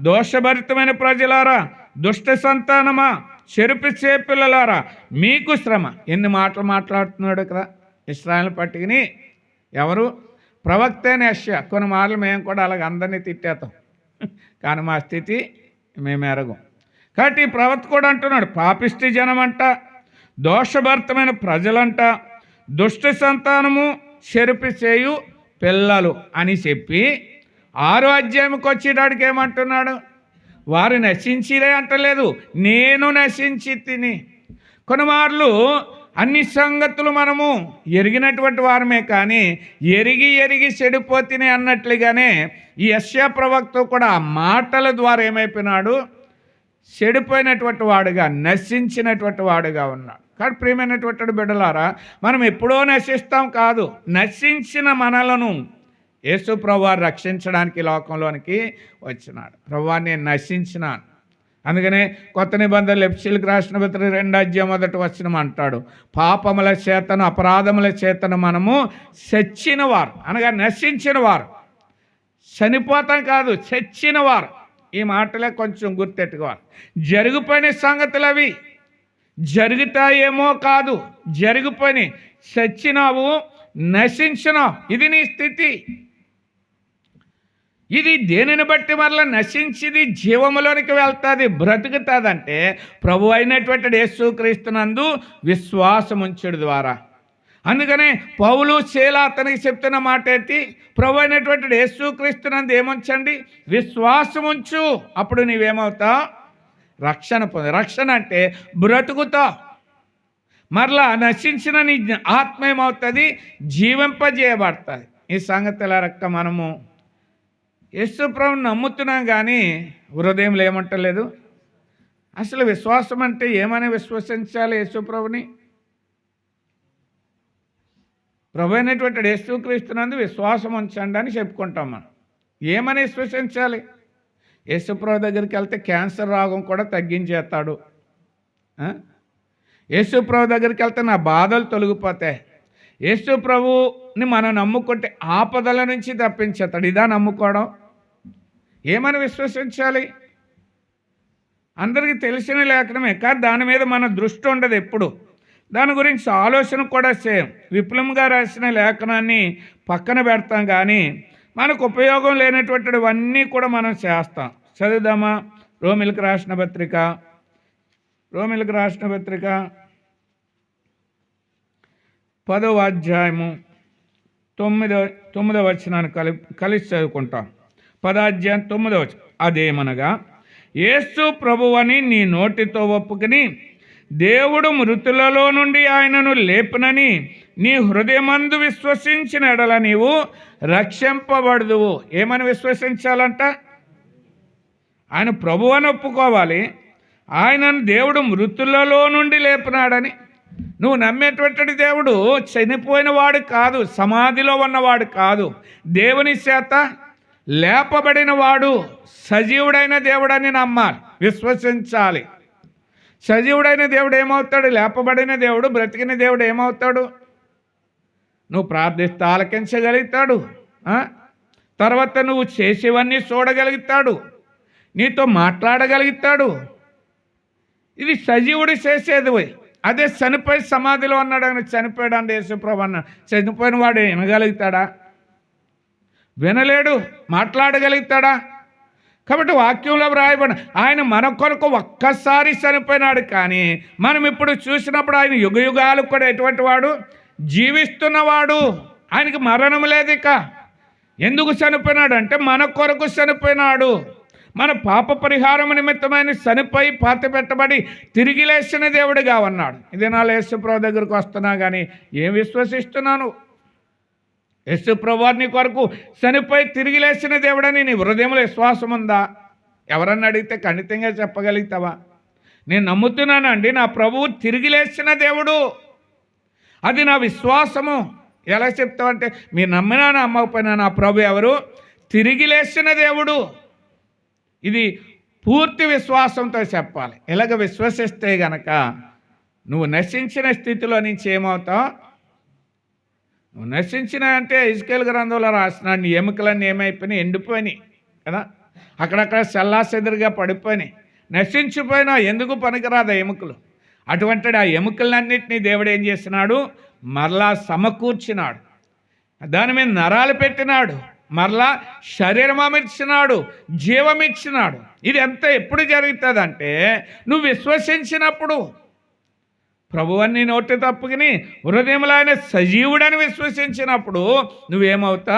దోషభరితమైన ప్రజలారా, దుష్ట సంతానమా, చెరుపు చేపిల్లలారా, మీకు శ్రమ. ఎన్ని మాటలు మాట్లాడుతున్నాడు కదా ఇశ్రాయేలు పట్టుకుని. ఎవరు? ప్రవక్త అయిన యెషయా. కొన్ని మార్లు మేము కూడా అలాగ అందరినీ తిట్టేస్తాం, కానీ మా స్థితి మేము ఎరగం. కాబట్టి ఈ ప్రవక్త కూడా అంటున్నాడు, పాపిష్టి జనమంట, దోషభరితమైన ప్రజలంట, దుష్ట సంతానము, చెరుపు చేయు పిల్లలు అని చెప్పి 6వ అధ్యాయంకి వచ్చేటాడికి ఏమంటున్నాడు? వారు నశించిరే అంటలేదు, నేను నశించి తిని. కొన్ని మార్లు అన్ని సంగతులు మనము ఎరిగినటువంటి వారమే, కానీ ఎరిగి చెడిపోతిని అన్నట్లుగానే ఈ యెషయా ప్రవక్త కూడా ఆ మాటల ద్వారా ఏమైపోయినాడు? చెడిపోయినటువంటి వాడుగా, నశించినటువంటి వాడుగా ఉన్నాడు. కాబట్టి ప్రియమైనటువంటి బిడ్డలారా, మనం ఎప్పుడో నశిస్తాం కాదు, నశించిన మనలను యేసు ప్రభువారు రక్షించడానికి లోకంలోనికి వచ్చినాడు. ప్రభువా నేను నశించినాను. అందుకనే కొత్త నిబంధనలు ఎఫెసీయులకు రాసిన పత్రిక 2వ అధ్యాయం 1వ వచనం అంటాడు, పాపముల చేతను అపరాధముల చేతను మనము చచ్చిన వారు అనగా నశించిన వారు. చనిపోతాం కాదు, చచ్చిన వారు. ఈ మాటలే కొంచెం గుర్తెట్టుకోవాలి. జరిగిపోయిన సంగతులు అవి, జరుగుతాయేమో కాదు, జరిగిపోయి చచ్చినావు, నశించినావు. ఇది నీ స్థితి. ఇది దేనిని బట్టి మరలా నశించింది జీవములోనికి వెళ్తుంది, బ్రతుకుతుందంటే ప్రభు అయినటువంటి యేసుక్రీస్తునందు విశ్వాసం ఉంచడం ద్వారా. అందుకనే పౌలు శీల అతనికి చెప్తున్న మాట ఏంటి? ప్రభు అయినటువంటి యేసుక్రీస్తునందు ఏముంచండి? విశ్వాసం ఉంచు. అప్పుడు నీవేమవుతావు? రక్షణ పొంది. రక్షణ అంటే బ్రతుకుతావు. మరలా నశించిన నీ ఆత్మ ఏమవుతుంది? జీవింపజేయబడుతుంది. ఈ సంగతుల రక్క మనము యేసు ప్రభుని నమ్ముతున్నాం కానీ హృదయంలో ఏమంటలేదు. అసలు విశ్వాసం అంటే ఏమని విశ్వసించాలి? యేసు ప్రభుని, ప్రభు అయినటువంటి యేసుక్రీస్తునందు విశ్వాసం ఉంచండి అని చెప్పుకుంటాం మనం. ఏమని విశ్వసించాలి? యేసు ప్రభు దగ్గరికి వెళ్తే క్యాన్సర్ రోగం కూడా తగ్గించేస్తాడు. యేసు ప్రభు దగ్గరికి వెళ్తే నా బాధలు తొలగిపోతాయి. యేసు ప్రభుని మనం నమ్ముకుంటే ఆపదల నుంచి తప్పించేస్తాడు. ఇదా నమ్ముకోవడం? ఏమని విశ్వసించాలి? అందరికీ తెలిసిన లేఖనమే, కానీ దాని మీద మన దృష్టి ఉండదు ఎప్పుడు. దాని గురించి ఆలోచన కూడా సేమ్. విప్లవంగా రాసిన లేఖనాన్ని పక్కన పెడతాం కానీ మనకు ఉపయోగం లేనటువంటివన్నీ కూడా మనం చేస్తాం. చదువుదామా? రోమిలకు రాసిన పత్రిక 10వ అధ్యాయము 9వ వచనాన్ని కలిసి చదువుకుంటాం. 10వ అధ్యాయం 9వ వచనం. అదేమనగా, యేసు ప్రభువని నీ నోటితో ఒప్పుకుని దేవుడు మృతులలో నుండి ఆయనను లేపునని నీ హృదయమందు విశ్వసించిన ఎడల నీవు రక్షింపబడదువు. ఏమని విశ్వసించాలంట? ఆయన ప్రభువని ఒప్పుకోవాలి. ఆయనను దేవుడు మృతులలో నుండి లేపినాడని. నువ్వు నమ్మేటువంటి దేవుడు చనిపోయిన వాడు కాదు, సమాధిలో ఉన్నవాడు కాదు, దేవుని చేత లేపబడిన వాడు, సజీవుడైన దేవుడని నమ్మాలి, విశ్వసించాలి. సజీవుడైన దేవుడు ఏమవుతాడు? లేపబడిన దేవుడు, బ్రతికిన దేవుడు ఏమవుతాడు? నువ్వు ప్రార్థిస్తే ఆలకించగలుగుతాడు. తర్వాత నువ్వు చేసేవన్నీ చూడగలుగుతాడు, నీతో మాట్లాడగలుగుతాడు. ఇది సజీవుడు చేసేది. అదే చనిపోయి సమాధిలో ఉన్నాడు, అని చనిపోయాడు అంటే యేసుప్రభు అన్నాడు. చనిపోయిన వాడు వినగలుగుతాడా? వినలేడు. మాట్లాడగలుగుతాడా? కాబట్టి వాక్యంలో వ్రాయబడి ఆయన మన కొరకు ఒక్కసారి చనిపోయినాడు. కానీ మనం ఇప్పుడు చూసినప్పుడు ఆయన యుగయుగాలు కూడా ఎటువంటి వాడు? జీవిస్తున్నవాడు. ఆయనకి మరణం లేదు. ఇక ఎందుకు చనిపోయినాడు అంటే మన కొరకు చనిపోయినాడు. మన పాప పరిహారం నిమిత్తమైన చనిపోయి పాత పెట్టబడి తిరిగి లేచిన దేవుడిగా ఉన్నాడు. ఇది నా యేసుప్రభు దగ్గరకు వస్తున్నా కానీ ఏం విశ్వసిస్తున్నాను? యేసుప్రభు నీ కొరకు చనిపోయి తిరిగి లేచిన దేవుడని నీ హృదయంలో విశ్వాసం ఉందా? ఎవరన్నా అడిగితే ఖండితంగా చెప్పగలుగుతావా? నేను నమ్ముతున్నానండి, నా ప్రభువు తిరిగి లేచిన దేవుడు, అది నా విశ్వాసము. ఎలా చెప్తావంటే మీరు నమ్మినా నమ్మకపోయినా నా ప్రభు ఎవరు? తిరిగి లేచిన దేవుడు. ఇది పూర్తి విశ్వాసంతో చెప్పాలి. ఇలాగ విశ్వసిస్తే గనక నువ్వు నశించిన స్థితిలో నుంచి ఏమవుతావు? నువ్వు నశించిన అంటే ఇజ్కేలు గ్రంథంలో రాసినాడు, నీ ఎముకలన్నీ ఏమైపోయినాయి? ఎండిపోయినాయి కదా, అక్కడక్కడ సెల్లాసెదురుగా పడిపోయినాయి. నశించిపోయినా ఎందుకు పనికిరాదు ఆ ఎముకలు. అటువంటి ఆ ఎముకలన్నింటినీ దేవుడు ఏం చేసినాడు? మరలా సమకూర్చినాడు, దాని మీద నరాలు పెట్టినాడు, మరలా శరీరం అమర్చినాడు, జీవం ఇచ్చినాడు. ఇది ఎంత ఎప్పుడు జరుగుతుందంటే నువ్వు విశ్వసించినప్పుడు. ప్రభువన్నీ నోటి తప్పుకుని హృదయంలో ఆయన సజీవుడని విశ్వసించినప్పుడు నువ్వేమవుతా?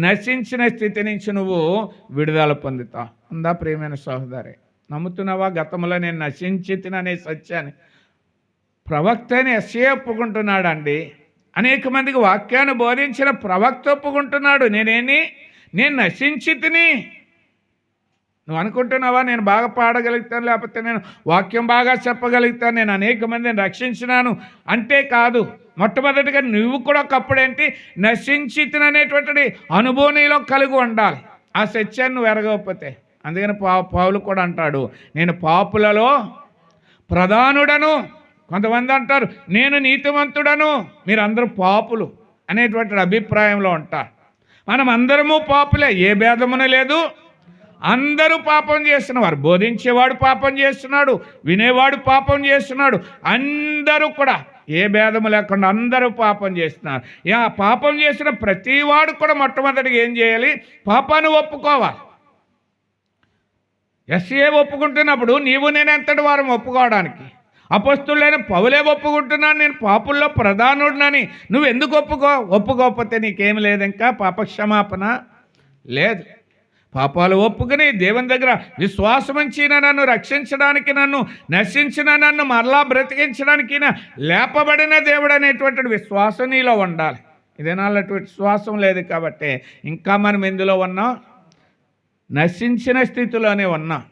నశించిన స్థితి నుంచి నువ్వు విడుదల పొందుతావు. అందా ప్రియమైన సహోదరి, నమ్ముతున్నావా? గతంలో నేను నశించితిననే సత్యాన్ని ప్రవక్త అని యెషయా ఒప్పుకుంటున్నాడండి. అనేక మందికి వాక్యాన్ని బోధించిన ప్రవక్త ఒప్పుకుంటున్నాడు, నేను నశించి తిని. నువ్వు అనుకుంటున్నావా నేను బాగా పాడగలుగుతాను, లేకపోతే నేను వాక్యం బాగా చెప్పగలుగుతాను, నేను అనేక మందిని రక్షించినాను అంటే కాదు. మొట్టమొదటిగా నువ్వు కూడా ఒకప్పుడేంటి? నశించి తిననేటువంటి అనుభవం నీలో కలిగి ఉండాలి. ఆ సత్యాన్ని నువ్వు ఎరగకపోతే. అందుకని పౌలు కూడా అంటాడు, నేను పాపులలో ప్రధానుడను. కొంతమంది అంటారు నేను నీతిమంతుడను, మీరందరూ పాపులు అనేటువంటి అభిప్రాయంలో ఉంటారు. మనం అందరము పాపులే, ఏ భేదమున లేదు. అందరూ పాపం చేస్తున్నవారు. బోధించేవాడు పాపం చేస్తున్నాడు, వినేవాడు పాపం చేస్తున్నాడు. అందరూ కూడా ఏ భేదము లేకుండా అందరూ పాపం చేస్తున్నారు. పాపం చేసిన ప్రతివాడు కూడా మొట్టమొదటిగా ఏం చేయాలి? పాపాన్ని ఒప్పుకోవాలి. ఎస్ఏ ఒప్పుకుంటున్నప్పుడు నీవు నేను ఎంతటి వారం ఒప్పుకోవడానికి? అపొస్తలుడైన పౌలే ఒప్పుకుంటున్నాను, నేను పాపుల్లో ప్రధానుడినని. నువ్వు ఎందుకు ఒప్పుకోకపోతే నీకేమి లేదు, ఇంకా పాపక్షమాపణ లేదు. పాపాలు ఒప్పుకుని దేవుని దగ్గర విశ్వాసం ఉంచి నన్ను రక్షించడానికి, నన్ను నశించిన నన్ను మరలా బ్రతికించడానికి లేపబడిన దేవుడు అనేటువంటి విశ్వాసం నీలో ఉండాలి. ఇదేనాళ్ళటువంటి విశ్వాసం లేదు కాబట్టి ఇంకా మనం ఎందులో ఉన్నాం? నశించిన స్థితిలోనే ఉన్నాం.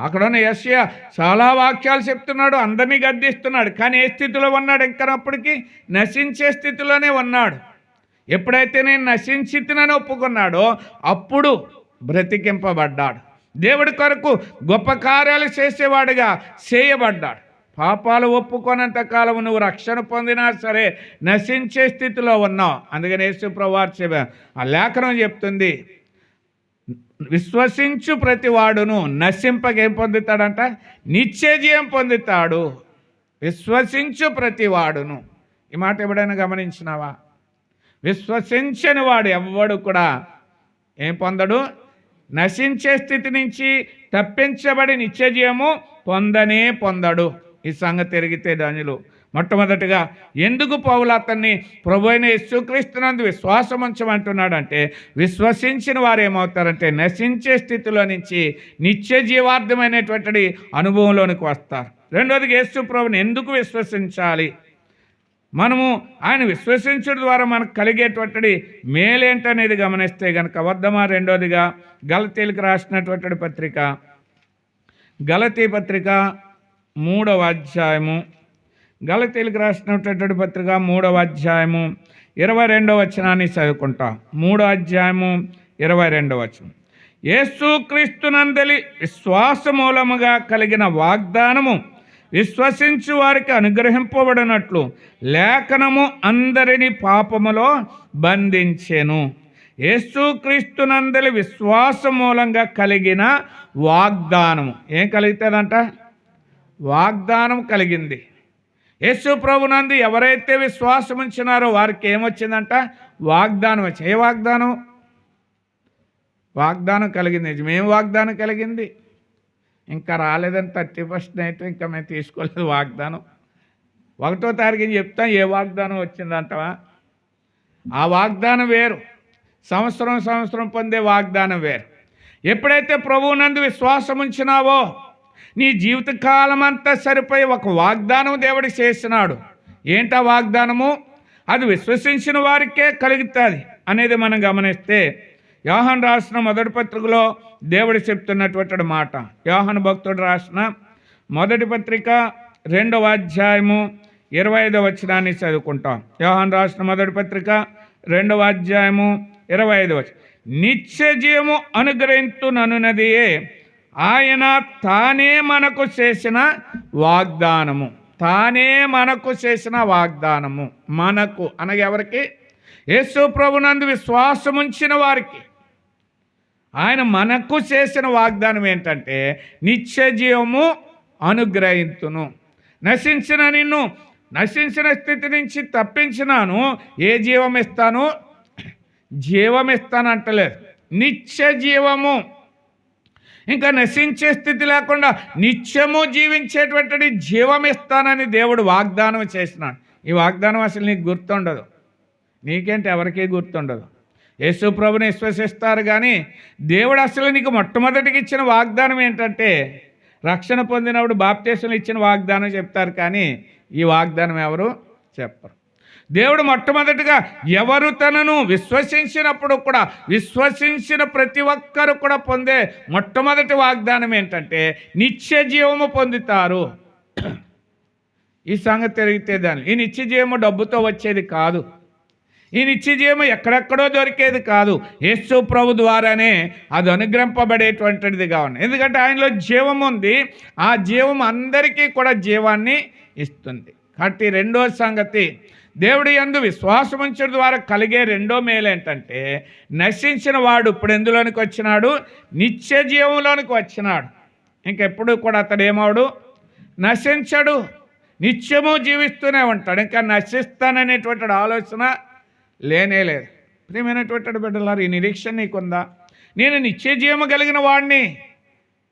అక్కడ ఉన్న యెషయా చాలా వాక్యాలు చెప్తున్నాడు, అందరినీ గద్దిస్తున్నాడు. కానీ ఏ స్థితిలో ఉన్నాడు? ఇంకనప్పటికీ నశించే స్థితిలోనే ఉన్నాడు. ఎప్పుడైతే నేను నశించితినని ఒప్పుకున్నాడో అప్పుడు బ్రతికింపబడ్డాడు. దేవుడి కొరకు గొప్ప కార్యాలు చేసేవాడుగా చేయబడ్డాడు. పాపాలు ఒప్పుకోనంత కాలం నువ్వు రక్షణ పొందినా సరే నశించే స్థితిలో ఉన్నావు. అందుకని యేసు ప్రభువు ఆ లేఖనం చెప్తుంది, విశ్వసించు ప్రతివాడును నశింపకేం పొందుతాడంట? నిత్యజీవం పొందుతాడు. విశ్వసించు ప్రతివాడును. ఈ మాట ఎప్పుడైనా గమనించినావా? విశ్వసించని వాడు ఎవ్వడు కూడా ఏం పొందడు? నశించే స్థితి నుంచి తప్పించబడి నిత్యజీవము పొందడు. ఈ సంగతి ఎరిగితే ధన్యులు. మొట్టమొదటిగా ఎందుకు పౌలు అతన్ని ప్రభువైన యేసుక్రీస్తునందు విశ్వాసం ఉంచమంటున్నాడంటే, విశ్వసించిన వారు ఏమవుతారంటే నశించే స్థితిలో నుంచి నిత్య జీవార్థమైనటువంటి అనుభవంలోనికి వస్తారు. రెండోదిగా యేసు ప్రభుని ఎందుకు విశ్వసించాలి? మనము ఆయన విశ్వసించడం ద్వారా మనకు కలిగేటువంటి మేలేంటనేది గమనిస్తే కనుక వద్దమా. రెండోదిగా గలతీలకు రాసినటువంటి పత్రిక, గలతీ పత్రిక 3వ అధ్యాయము, గలతీలకు రాసినటువంటి పత్రిక 3వ అధ్యాయము 22వ వచనాన్ని చదువుకుంటాం. 3వ అధ్యాయము 22వ వచనం. యేసుక్రీస్తునందలి విశ్వాస మూలముగా కలిగిన వాగ్దానము విశ్వసించు వారికి అనుగ్రహింపబడినట్లు లేఖనము అందరిని పాపములో బంధించెను. యేసుక్రీస్తునందలి విశ్వాస మూలంగా కలిగిన వాగ్దానము ఏం కలుగుతుందంట? వాగ్దానం కలిగింది. యేసు ప్రభునందు ఎవరైతే విశ్వాసం ఉంచినారో వారికి ఏమొచ్చిందంట? వాగ్దానం వచ్చింది. ఏ వాగ్దానం? వాగ్దానం కలిగింది. మేము వాగ్దానం కలిగింది ఇంకా రాలేదని 31st అయితే ఇంకా మేము తీసుకోలేదు వాగ్దానం. 1వ తారీఖుని చెప్తాం ఏ వాగ్దానం వచ్చిందంటవా? ఆ వాగ్దానం వేరు, సంవత్సరం పొందే వాగ్దానం వేరు. ఎప్పుడైతే ప్రభువునందు విశ్వాసం ఉంచినావో నీ జీవితకాలం అంతా సరిపోయి ఒక వాగ్దానం దేవుడు చేసినాడు. ఏంటా వాగ్దానము? అది విశ్వసించిన వారికే కలుగుతుంది అనేది మనం గమనిస్తే యోహాను రాసిన మొదటి పత్రికలో దేవుడు చెప్తున్నటువంటి మాట. యోహాను భక్తుడు రాసిన మొదటి పత్రిక 2వ అధ్యాయము 25వ వచనాన్ని చదువుకుంటాం. యోహాను రాసిన మొదటి పత్రిక 2వ అధ్యాయము 25వ వచనం. నిత్య జీవము అనుగ్రహించుననున్నదియే ఆయన తానే మనకు చేసిన వాగ్దానము. తానే మనకు చేసిన వాగ్దానము. మనకు అనగా ఎవరికి? యేసు ప్రభునందు విశ్వాసం ఉంచిన వారికి ఆయన మనకు చేసిన వాగ్దానం ఏంటంటే నిత్య జీవము అనుగ్రహించును. నిన్ను నశించిన స్థితి నుంచి తప్పించినాను. ఏ జీవం ఇస్తాను? జీవం ఇస్తాను అంటలేదు, నిత్య జీవము. ఇంకా నశించే స్థితి లేకుండా నిత్యము జీవించేటువంటి జీవం ఇస్తానని దేవుడు వాగ్దానం చేసినాడు. ఈ వాగ్దానం అసలు నీకు గుర్తుండదు, నీకేంటి ఎవరికీ గుర్తుండదు. యేసు ప్రభుని విశ్వసిస్తారు కానీ దేవుడు అసలు నీకు మొట్టమొదటికి ఇచ్చిన వాగ్దానం ఏంటంటే రక్షణ పొందినప్పుడు బాప్తీసం ఇచ్చిన వాగ్దానం చెప్తారు కానీ ఈ వాగ్దానం ఎవరు చెప్పరు. దేవుడు మొట్టమొదటిగా ఎవరు తనను విశ్వసించినప్పుడు కూడా విశ్వసించిన ప్రతి ఒక్కరు కూడా పొందే మొట్టమొదటి వాగ్దానం ఏంటంటే నిత్య జీవము పొందుతారు. ఈ సంగతి తెలిగితే దాన్ని ఈ నిత్య జీవము డబ్బుతో వచ్చేది కాదు. ఈ నిత్య జీవము ఎక్కడెక్కడో దొరికేది కాదు. యేసు ప్రభు ద్వారానే అది అనుగ్రహింపబడేటువంటిదిగా ఉంది. ఎందుకంటే ఆయనలో జీవం ఉంది. ఆ జీవం అందరికీ కూడా జీవాన్ని ఇస్తుంది. కాబట్టి రెండో సంగతి, దేవుడి యందు విశ్వాసం ఉంచడం ద్వారా కలిగే రెండో మేలు ఏంటంటే, నశించిన వాడు ఇప్పుడు ఎందులోనికి వచ్చినాడు? నిత్య జీవంలోనికి వచ్చినాడు. ఇంకెప్పుడు కూడా అతడు ఏమవుడు? నశించడు, నిత్యము జీవిస్తూనే ఉంటాడు. ఇంకా నశిస్తాననేటువంటి ఆలోచన లేనే లేదు. ప్రియమైనటువంటి బిడ్డలారా, ఈ నిరీక్షణ నీకుందా? నేను నిత్య జీవము కలిగిన వాడిని.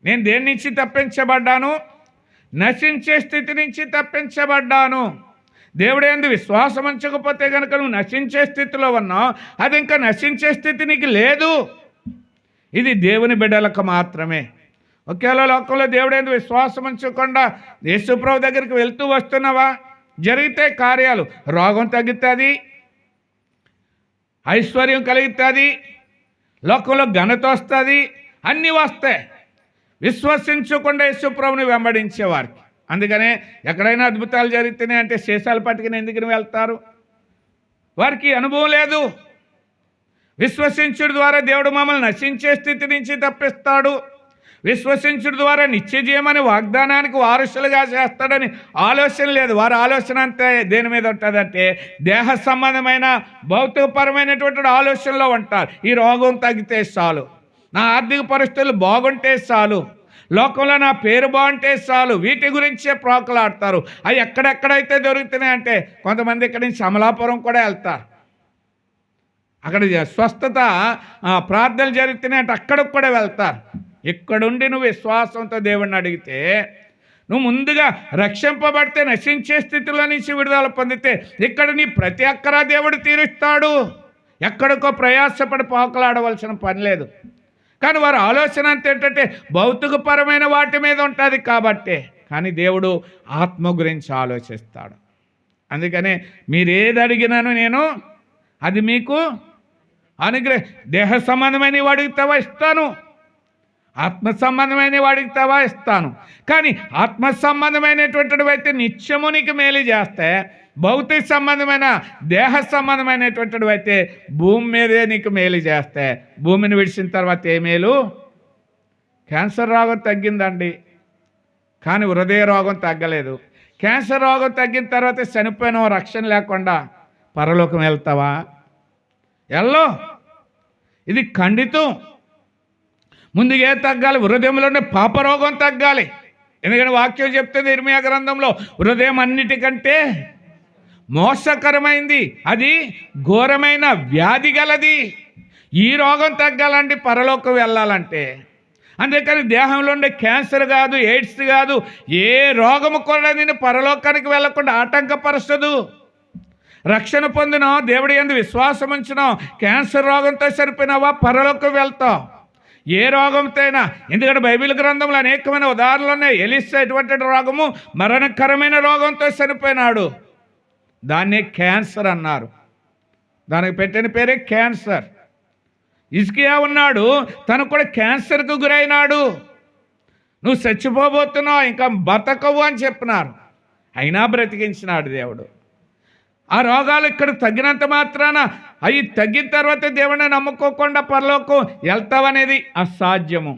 నేను దేని నుంచి తప్పించబడ్డాను? నశించే స్థితి నుంచి తప్పించబడ్డాను. దేవుడు యందు విశ్వాసం ఉంచకపోతే కనుక నువ్వు నశించే స్థితిలో ఉన్నావు. అది ఇంకా నశించే స్థితి నీకు లేదు. ఇది దేవుని బిడ్డలకు మాత్రమే. ఒకేలా లోకంలో దేవుడు యందు విశ్వాసం ఉంచకుండా యేసుప్రభు దగ్గరికి వెళ్తూ వస్తున్నావా? జరిగితే కార్యాలు, రోగం తగ్గుతుంది, ఐశ్వర్యం కలుగుతుంది, లోకంలో ఘనత వస్తుంది, అన్నీ వస్తాయి విశ్వసించకుండా యేసుప్రభుని వెంబడించేవారికి. అందుకనే ఎక్కడైనా అద్భుతాలు జరుగుతున్నాయి అంటే శేషాలు పట్టుకుని ఎందుకు వెళ్తారు? వారికి అనుభవం లేదు. విశ్వసించుడు ద్వారా దేవుడు మమ్మల్ని నశించే స్థితి నుంచి తప్పిస్తాడు, విశ్వసించుడు ద్వారా నిత్య జీవమని వాగ్దానానికి వారసులుగా చేస్తాడని ఆలోచన లేదు. వారి ఆలోచన అంతా దేని మీద ఉంటుందంటే, దేహ సంబంధమైన భౌతికపరమైనటువంటి ఆలోచనలో ఉంటారు. ఈ రోగం తగ్గితే చాలు, నా ఆర్థిక పరిస్థితులు బాగుంటే చాలు, లోకంలో నా పేరు బాగుంటే చాలు, వీటి గురించే ప్రోకలాడతారు. అవి ఎక్కడెక్కడైతే దొరుకుతున్నాయి అంటే, కొంతమంది ఇక్కడి నుంచి అమలాపురం కూడా వెళ్తారు. అక్కడ స్వస్థత ప్రార్థనలు జరుగుతున్నాయి అంటే అక్కడికి కూడా వెళ్తారు. ఇక్కడుండి నువ్వు విశ్వాసంతో దేవుడిని అడిగితే, నువ్వు ముందుగా రక్షింపబడితే నశించే స్థితిలో నుంచి విడుదల పొందితే ఇక్కడ నీ ప్రతి అక్కరా దేవుడు తీరుస్తాడు. ఎక్కడికో ప్రయాసపడి పోకలాడవలసిన పని లేదు. కానీ వారి ఆలోచన అంత ఏంటంటే భౌతికపరమైన వాటి మీద ఉంటుంది కాబట్టి. కానీ దేవుడు ఆత్మ గురించి ఆలోచిస్తాడు. అందుకనే మీరు ఏది అడిగినాను నేను అది మీకు దేహ సంబంధమైన అడుగుతావా ఇస్తాను, ఆత్మ సంబంధమైన అడుగుతావా ఇస్తాను. కానీ ఆత్మ సంబంధమైనటువంటివి అయితే నిత్యము నీకు మేలు చేస్తే, భౌతిక సంబంధమైన దేహ సంబంధమైనటువంటివి అయితే భూమి మీదే నీకు మేలు చేస్తే, భూమిని విడిచిన తర్వాత ఏ మేలు? క్యాన్సర్ రోగం తగ్గిందండి, కానీ హృదయ రోగం తగ్గలేదు. క్యాన్సర్ రోగం తగ్గిన తర్వాత చనిపోయిన రక్షణ లేకుండా పరలోకం వెళ్తావా? ఎల్లో. ఇది ఖండితం. ముందుగా తగ్గాలి? హృదయంలోనే పాపరోగం తగ్గాలి. ఎందుకంటే వాక్యం చెప్తుంది ఇర్మియా గ్రంథంలో, హృదయం అన్నిటికంటే మోసకరమైంది, అది ఘోరమైన వ్యాధి గలది. ఈ రోగం తగ్గాలంటే పరలోకం వెళ్ళాలంటే. అందుకని దేహంలో ఉండే క్యాన్సర్ కాదు, ఎయిడ్స్ కాదు, ఏ రోగము కూడా నేను పరలోకానికి వెళ్ళకుండా ఆటంకపరచదు. రక్షణ పొందినావు, దేవుడి యందు విశ్వాసం ఉంచినావు, క్యాన్సర్ రోగంతో సరిపోయినావా పరలోకం వెళ్తావు. ఏ రోగంతో అయినా. ఎందుకంటే బైబిల్ గ్రంథంలో అనేకమైన ఉదాహరణలు ఉన్నాయి. ఎలీషా ఎటువంటి రోగము? మరణకరమైన రోగంతో చనిపోయినాడు. దాన్నే క్యాన్సర్ అన్నారు. దానికి పెట్టిన పేరే క్యాన్సర్. హిజ్కియా ఉన్నాడు, తను కూడా క్యాన్సర్కు గురైనాడు. నువ్వు చచ్చిపోబోతున్నావు, ఇంకా బతకవు అని చెప్పినారు. అయినా బ్రతికించినాడు దేవుడు. ఆ రోగాలు ఇక్కడ తగ్గినంత మాత్రాన అవి తగ్గిన తర్వాత దేవుడిని నమ్ముకోకుండా పరలోకం వెళ్తావనేది అసాధ్యము.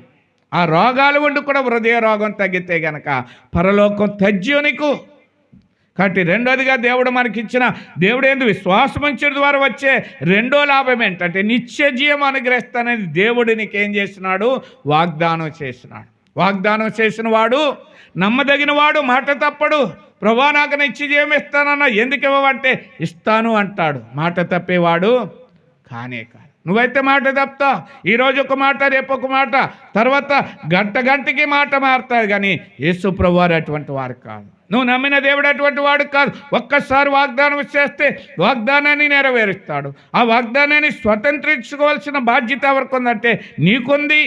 ఆ రోగాలు ఉండి కూడా హృదయ రోగం తగ్గితే గనక పరలోకం తజ్జునికు. కాబట్టి రెండోదిగా దేవుడు మనకిచ్చిన, దేవుడు యందు విశ్వాసం ఉంచడం ద్వారా వచ్చే రెండో లాభం ఏంటంటే నిత్య జీవం అనుగ్రహిస్తానని దేవుడు నీకేం చేసినాడు? వాగ్దానం చేసినాడు. వాగ్దానం చేసిన వాడు నమ్మదగిన వాడు, మాట తప్పడు. ప్రభువా నాకు నిత్య జీవం ఇస్తానన్నా, ఎందుకు ఇవ్వమంటే ఇస్తాను అంటాడు. మాట తప్పేవాడు కానే కాదు. నువ్వైతే మాట తప్పుతావు. ఈరోజు ఒక మాట, రేపు ఒక మాట, తర్వాత గంటకి మాట మారుతాడు. కానీ యేసు ప్రభువారు అటువంటి వారు కాదు. నువ్వు నమ్మిన దేవుడు అటువంటి వాడు కాదు. ఒక్కసారి వాగ్దానం చేస్తే వాగ్దానాన్ని నెరవేరుస్తాడు. ఆ వాగ్దానాన్ని స్వతంత్రించుకోవాల్సిన బాధ్యత ఎవరికి ఉందంటే నీకుంది.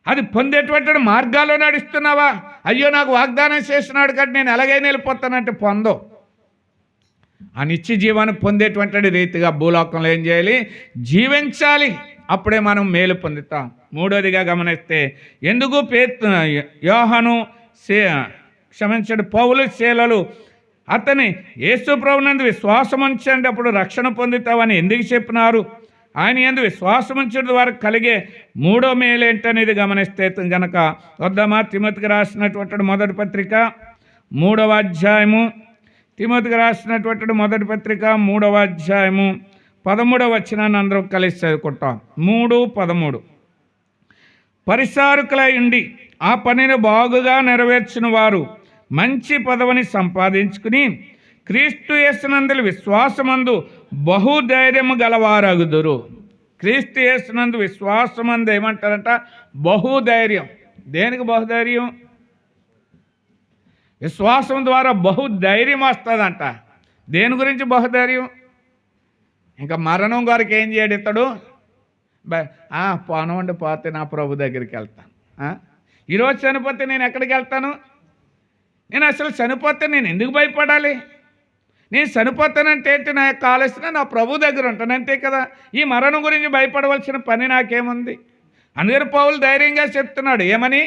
అది పొందేటువంటి మార్గాల్లో నడుస్తున్నావా? అయ్యో నాకు వాగ్దానం చేసినాడు కాబట్టి నేను ఎలాగైనా వెళ్ళిపోతానంటే పొందో. ఆ నిత్య జీవాన్ని పొందేటువంటి రీతిగా భూలోకంలో ఏం చేయాలి? జీవించాలి. అప్పుడే మనం మేలు పొందుతాం. మూడోదిగా గమనిస్తే, ఎందుకు యోహాను పౌలు శీలలు అతని యేసు ప్రభునందు విశ్వాసం ఉంచండి అప్పుడు రక్షణ పొందుతావని ఎందుకు చెప్పినారు? ఆయన యందు విశ్వాసం ఉంచడం ద్వారా కలిగే మూడో మేలు ఏంటనేది గమనిస్తే గనక వద్దామా? తిమోతికి రాసినటువంటి మొదటి పత్రిక 3వ అధ్యాయము తిమోతికి రాసినటువంటి మొదటి పత్రిక 3వ అధ్యాయము 13వ వచనాన్ని అందరం కలిసి చదువుకుంటాం. 3:13. పరిచారకులై ఉండి ఆ పనిని బాగుగా నెరవేర్చిన వారు మంచి పదవిని సంపాదించుకుని క్రీస్తు యేసునందు విశ్వాసమందు బహుధైర్యము గలవారగుదురు. క్రీస్తు యేసునందు విశ్వాసమందు ఏమంటారంట? బహుధైర్యం. దేనికి బహుధైర్యం? విశ్వాసం ద్వారా బహుధైర్యం వస్తుందంట. దేని గురించి బహుధైర్యం? ఇంకా మరణం గారికి ఏం చేయడు ఇతడు? పోనవండి, పోతే నా ప్రభు దగ్గరికి వెళ్తాను. ఈరోజు చనిపోతే నేను ఎక్కడికి వెళ్తాను? నేను అసలు చనిపోతే నేను ఎందుకు భయపడాలి? నేను చనిపోతానంటే ఏంటి? నా యొక్క ఆలోచన నా ప్రభు దగ్గర ఉంటాను, అంతే కదా. ఈ మరణం గురించి భయపడవలసిన పని నాకేముంది? అందుకని పౌలు ధైర్యంగా చెప్తున్నాడు. ఏమని?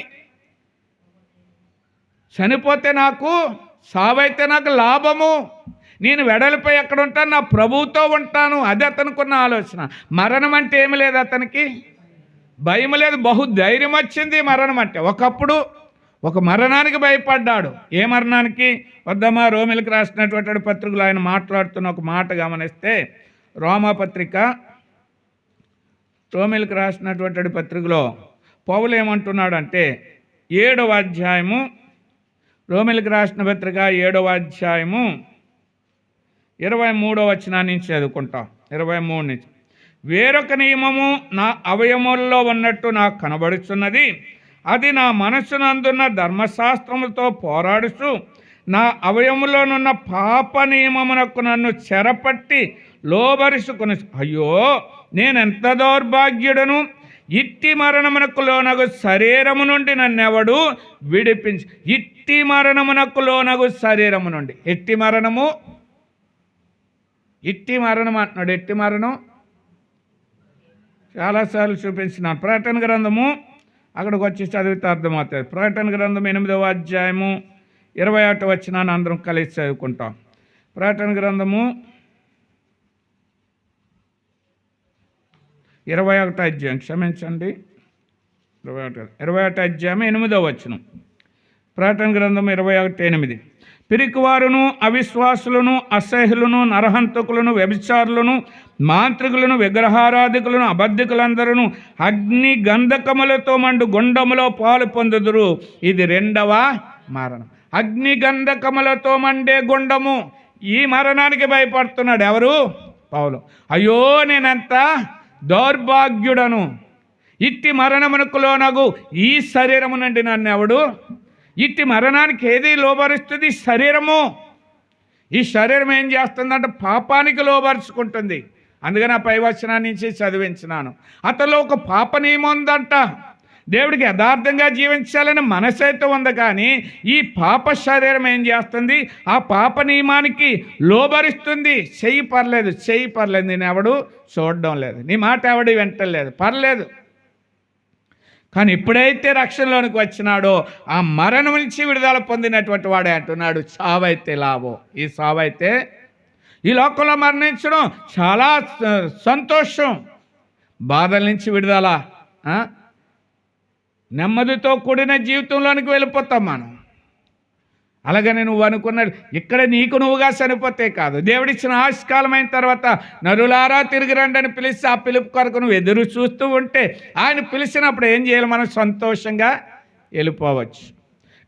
చనిపోతే నాకు సావైతే నాకు లాభము. నేను వెడలిపోయి ఎక్కడ ఉంటాను? నా ప్రభువుతో ఉంటాను. అది అతనుకున్న ఆలోచన. మరణం అంటే ఏమి లేదు అతనికి, భయం లేదు, బహుధైర్యం వచ్చింది మరణం అంటే. ఒకప్పుడు ఒక మరణానికి భయపడ్డాడు. ఏ మరణానికి? వద్దమ్మా రోమిలకు రాసినటువంటి పత్రికలు ఆయన మాట్లాడుతున్న ఒక మాట గమనిస్తే, రోమిలకు రాసినటువంటి పత్రికలో పౌలు ఏమంటున్నాడంటే 7వ అధ్యాయము, రోమిలకు రాసిన పత్రిక 7వ అధ్యాయము 23వ వచనాన్ని నుంచి చదువుకుంటాం. 23 నుంచి. వేరొక నియమము నా అవయముల్లో ఉన్నట్టు నాకు కనబడుచున్నది. అది నా మనస్సునందున్న ధర్మశాస్త్రములతో పోరాడుచు నా అవయములోనున్న పాప నియమమునకు నన్ను చెరపట్టి లోబరుచుకుని, అయ్యో నేనెంత దౌర్భాగ్యుడను! ఇట్టి మరణమునకు లోనగు శరీరము నుండి నన్నెవడు విడిపించి. ఇట్టి మరణమునకు లోనగు శరీరము నుండి. ఎట్టి మరణము? ఇట్టి మరణం అంటున్నాడు. ఎట్టి మరణం చాలాసార్లు చూపించినాను. ప్రకటన గ్రంథము అక్కడికి వచ్చి చదివితే అర్థమవుతుంది. ప్రకటన గ్రంథం 8వ అధ్యాయము 21వ వచనాన్ని అందరం కలిసి చదువుకుంటాం. ప్రకటన గ్రంథము 21వ అధ్యాయం, క్షమించండి, 21వ అధ్యాయం 8వ వచనం. ప్రకటన గ్రంథం 21:8. పిరికివారును అవిశ్వాసులను అసహ్యులను నరహంతకులను వ్యభిచారులను మాంత్రికులను విగ్రహారాధికులను అబద్ధికులందరూ అగ్ని గంధకములతో మండు గుండములో పాలు పొందుదురు. ఇది 2వ మరణం. అగ్ని గంధకములతో మండే గుండము. ఈ మరణానికి భయపడుతున్నాడు ఎవరు? పౌలు. అయ్యో నేనెంత దౌర్భాగ్యుడను! ఇట్టి మరణమునకు లోనగు ఈ శరీరము నుండి నన్ను ఎవడు? ఇట్టి మరణానికి ఏది లోబరుస్తుంది? శరీరము. ఈ శరీరం ఏం చేస్తుందంటే పాపానికి లోబరుచుకుంటుంది. అందుకని ఆ పై వచనాన్ని నుంచి చదివించినాను. అతనిలో ఒక పాప నియమం ఉందంట. దేవుడికి యథార్థంగా జీవించాలని మనసైతే ఉంది, కానీ ఈ పాప శరీరం ఏం చేస్తుంది? ఆ పాప నియమానికి లోబరుస్తుంది. చెయ్యి పర్లేదు, నేను ఎవడు చూడడం లేదు, నీ మాట ఎవడు వింటలేదు, పర్లేదు. కానీ ఎప్పుడైతే రక్షణలోనికి వచ్చినాడో ఆ మరణం నుంచి విడుదల పొందినటువంటి వాడే అంటున్నాడు, చావైతే లాభం. ఈ చావైతే ఈ లోకంలో మరణించడం చాలా సంతోషం. బాధల నుంచి విడుదల, నెమ్మదితో కూడిన జీవితంలోనికి వెళ్ళిపోతాం మనం. అలాగని నువ్వు అనుకున్నాడు ఇక్కడ నీకు నువ్వుగా చనిపోతే కాదు. దేవుడిచ్చిన ఆయుష్కాలమైన తర్వాత నరులారా తిరిగి రండి అని పిలిచి ఆ పిలుపు కొరకు నువ్వు ఎదురు చూస్తూ ఉంటే ఆయన పిలిచినప్పుడు ఏం చేయాలి? మనం సంతోషంగా వెళ్ళిపోవచ్చు.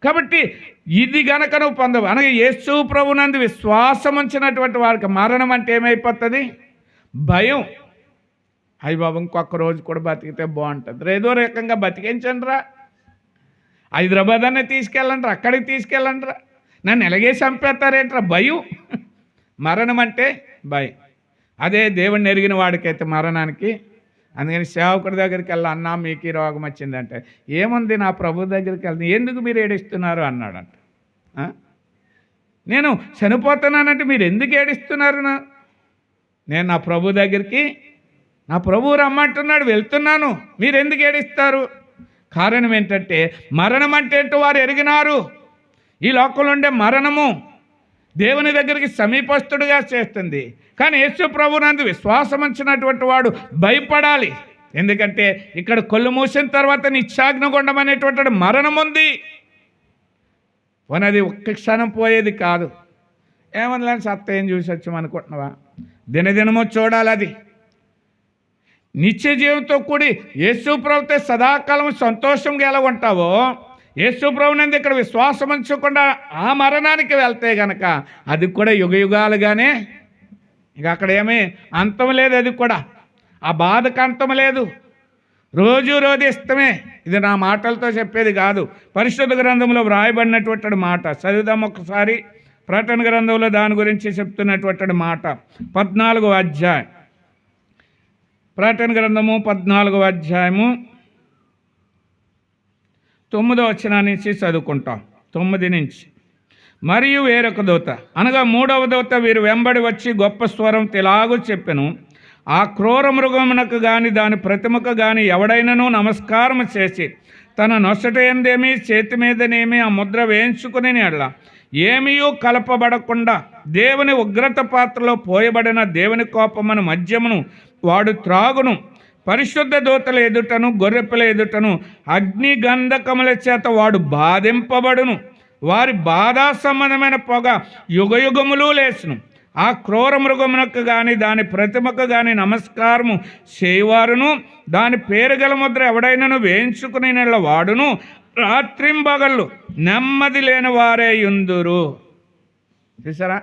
కాబట్టి ఇది గనక నువ్వు పొందవు. అనగా యేసు ప్రభునందు విశ్వాసం ఉంచినటువంటి వారికి మరణం అంటే ఏమైపోతుంది? భయం. అయ్య బాబు ఇంకొక రోజు కూడా బతికితే బాగుంటుంది, ఏదో రకంగా బతికించండి రా, హైదరాబాద్ అనే తీసుకెళ్ళండి రా, అక్కడికి తీసుకెళ్ళండి రా, నన్ను ఎలాగే చంపేస్తారేంట్రా, భయం. మరణం అంటే భయం. అదే దేవుడిని ఎరిగిన వాడికైతే మరణానికి. అందుకని సేవకుడి దగ్గరికి వెళ్ళి, అన్నా మీకు ఈ రోగం వచ్చిందంటే, ఏముంది నా ప్రభు దగ్గరికి వెళ్తే, ఎందుకు మీరు ఏడుస్తున్నారు అన్నాడంట. నేను చనిపోతున్నానంటే మీరు ఎందుకు ఏడుస్తున్నారు? నేను నా ప్రభు దగ్గరికి, నా ప్రభువు రమ్మంటున్నాడు, వెళ్తున్నాను, మీరు ఎందుకు ఏడుస్తారు? కారణం ఏంటంటే మరణం అంటే ఏంటో వారు ఎరిగినారు. ఈ లోకంలో ఉండే మరణము దేవుని దగ్గరికి సమీపస్తుడుగా చేస్తుంది. కానీ యేసు ప్రభువునందు విశ్వాసం ఉంచినటువంటి వాడు భయపడాలి. ఎందుకంటే ఇక్కడ కొల్లు మూసిన తర్వాత నిత్యాగ్నిగుండం అనేటువంటి మరణం ఉంది. అది ఒక్క క్షణం పోయేది కాదు. ఏమన్నా సత్త ఏం చూసి వచ్చామనుకుంటున్నావా? దినదినము చూడాలి. అది నిత్య జీవంతో కూడి యేసు ప్రభుతో సదాకాలం సంతోషంగా ఎలా ఉంటావో, యేసు ప్రభునందు ఇక్కడ విశ్వాసం ఉంచకుండా ఆ మరణానికి వెళ్తే గనక అది కూడా యుగయుగాలుగానే, ఇక అక్కడ ఏమీ అంతం లేదు. అది కూడా ఆ బాధకు అంతం లేదు. రోజు రోధిస్తమే. ఇది నా మాటలతో చెప్పేది కాదు, పరిశుద్ధ గ్రంథంలో వ్రాయబడినటువంటి మాట. చదువుదాం ఒకసారి. ప్రకటన గ్రంథంలో దాని గురించి చెప్తున్నటువంటి మాట. 14వ అధ్యాయం, ప్రకటన గ్రంథము 14వ అధ్యాయము 9వ వచనం నుంచి చదువుకుంటాం. 9 నుంచి. మరియు వేరొక దూత అనగా 3వ దూత వీరు వెంబడి వచ్చి గొప్ప స్వరం ఇలాగూ చెప్పెను, ఆ క్రూర మృగమునకు గాని దాని ప్రతిమకు గాని ఎవడైనను నమస్కారం చేసి తన నొసట ఎందేమి చేతి మీదనేమి ఆ ముద్ర వేయించుకుని ఎడల ఏమీయూ కలపబడకుండా దేవుని ఉగ్రత పాత్రలో పోయబడిన దేవుని కోపమును మద్యమును వాడు త్రాగును. పరిశుద్ధ దూతల ఎదుటను గొర్రెపిల్ల ఎదుటను అగ్ని గంధకముల చేత వాడు బాధింపబడును. వారి బాధా సంబంధమైన పొగ యుగయుగములు లేచును. ఆ క్రూర మృగమునకు కానీ దాని ప్రతిమకు కానీ నమస్కారము చేయవారును దాని పేరు గల ముద్ర ఎవడైనాను వేయించుకుని వాడును రాత్రింబగళ్ళు నెమ్మది లేని వారే యుందురు. చూసారా,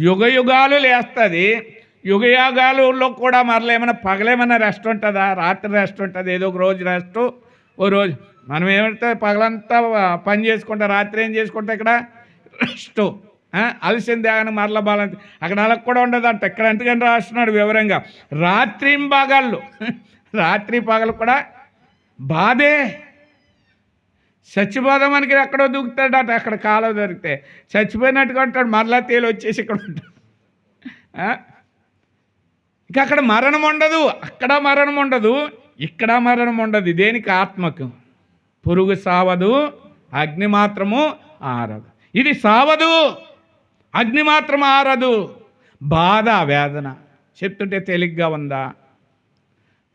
యుగయుగాలు లేస్తుంది. యుగయుగాలలో కూడా మరలా ఏమైనా పగలేమైనా రెస్ట్ ఉంటుందా? రాత్రి రెస్ట్ ఉంటుంది. ఏదో ఒక రోజు రెస్ట్, ఓ రోజు మనం ఏమంటే పగలంతా పని చేసుకుంటా, రాత్రి ఏం చేసుకుంటా ఇక్కడ రెస్ట్. అలసింది కానీ మరల బాలంది అక్కడ అలా కూడా ఉండదంట. ఇక్కడ ఎందుకని రాస్తున్నాడు వివరంగా, రాత్రింబగళ్ళు, రాత్రి పగలు కూడా బాధే. చచ్చిపోదామనికి ఎక్కడో దూకుతాడట, అక్కడ కాలువ దొరికితే చచ్చిపోయినట్టుగా ఉంటాడు. మరలా తేలి వచ్చేసి ఇక్కడ ఉంటాడు. ఇక అక్కడ మరణం ఉండదు, అక్కడ మరణం ఉండదు, ఇక్కడ మరణం ఉండదు. దేనికి? ఆత్మకు. పురుగు సావదు, అగ్ని మాత్రము ఆరదు. ఇది సావదు, అగ్ని మాత్రం ఆరదు. బాధ, వేదన చెప్తుంటే తేలిగ్గా ఉందా?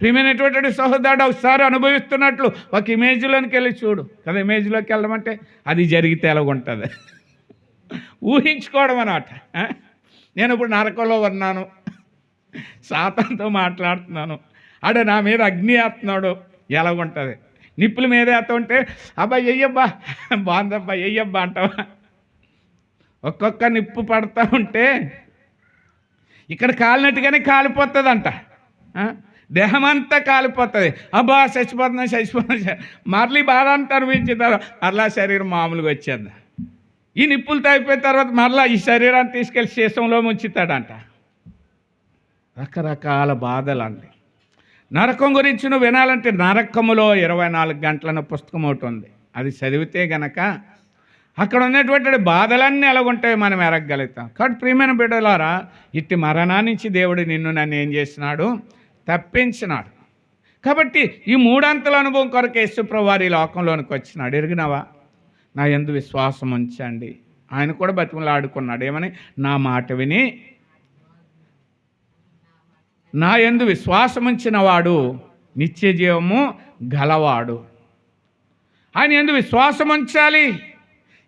ప్రియమైనటువంటి సహోదరుడు, ఒకసారి అనుభవిస్తున్నట్లు ఒక ఇమేజ్లోనికి వెళ్ళి చూడు కదా. ఇమేజ్లోకి వెళ్ళమంటే అది జరిగితే ఎలాగుంటుంది ఊహించుకోవడం అన్నమాట. నేను ఇప్పుడు నరకంలో ఉన్నాను, సాతానుతో మాట్లాడుతున్నాను, ఆడ నా మీద అగ్ని వేస్తున్నాడు, ఎలాగుంటుంది? నిప్పుల మీద వేస్తుంటే అబ్బా ఎయ్యబ్బా బాగుందబ్బా ఎయ్యబ్బా అంటావా? ఒక్కొక్క నిప్పు పడతా ఉంటే ఇక్కడ కాలినట్టుగానే కాలిపోతుందంట. దేహమంతా కాలిపోతుంది. అబ్బా చచ్చిపోతున్నా మరలి బాధ అంతా అనిపించిన తర్వాత మరలా శరీరం మామూలుగా వచ్చేది. ఈ నిప్పులు అయిపోయిన తర్వాత మరలా ఈ శరీరాన్ని తీసుకెళ్ళి శేషంలో ముంచుతాడంట. రకరకాల బాధలండి. నరకం గురించి నువ్వు వినాలంటే నరకములో 24 గంటల పుస్తకం ఒకటి ఉంది. అది చదివితే గనక అక్కడ ఉన్నటువంటి బాధలన్నీ ఎలాగుంటాయో మనం ఎరగలుగుతాం. కాబట్టి ప్రియమైన బిడ్డలారా, ఇట్టి మరణాన్ని నుంచి దేవుడు నిన్ను నన్ను ఏం చేసినాడు? తప్పించినాడు. కాబట్టి ఈ 3 అంతల అనుభవం కొరకు యేసుప్రభువు వారి లోకంలోనికి వచ్చినాడు. ఎరిగినావా? నా యందు విశ్వాసం ఉంచండి. ఆయన కూడా బతిమలాడుకున్నాడు. ఏమని? నా మాట విని నా యందు విశ్వాసం ఉంచిన వాడు నిత్య జీవము గలవాడు. ఆయన యందు విశ్వాసం ఉంచాలి.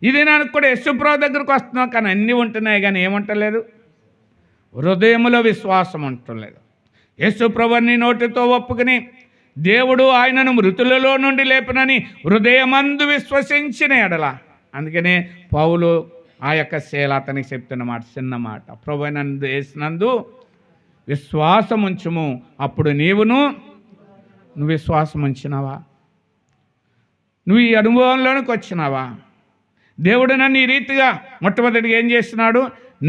ఇది నాకు కూడా యేసుప్రభువు దగ్గరకు వస్తున్నావు, కానీ అన్నీ ఉంటున్నాయి కానీ ఏముంటలేదు? హృదయములో విశ్వాసం ఉంటలేదు. యేసుప్రభుని నోటితో ఒప్పుకుని దేవుడు ఆయనను మృతులలో నుండి లేపనని హృదయమందు విశ్వసించిన ఎడల, అందుకనే పౌలు ఆ యొక్క శీల అతనికి చెప్తున్న మాట, చిన్న మాట, ప్రభు నందు వేసినందు విశ్వాసం ఉంచుము, అప్పుడు నువ్వు విశ్వాసం ఉంచినావా? నువ్వు ఈ అనుభవంలోనికి వచ్చినావా? దేవుడు నన్ను ఈ రీతిగా మొట్టమొదటిగా ఏం చేస్తున్నాడు?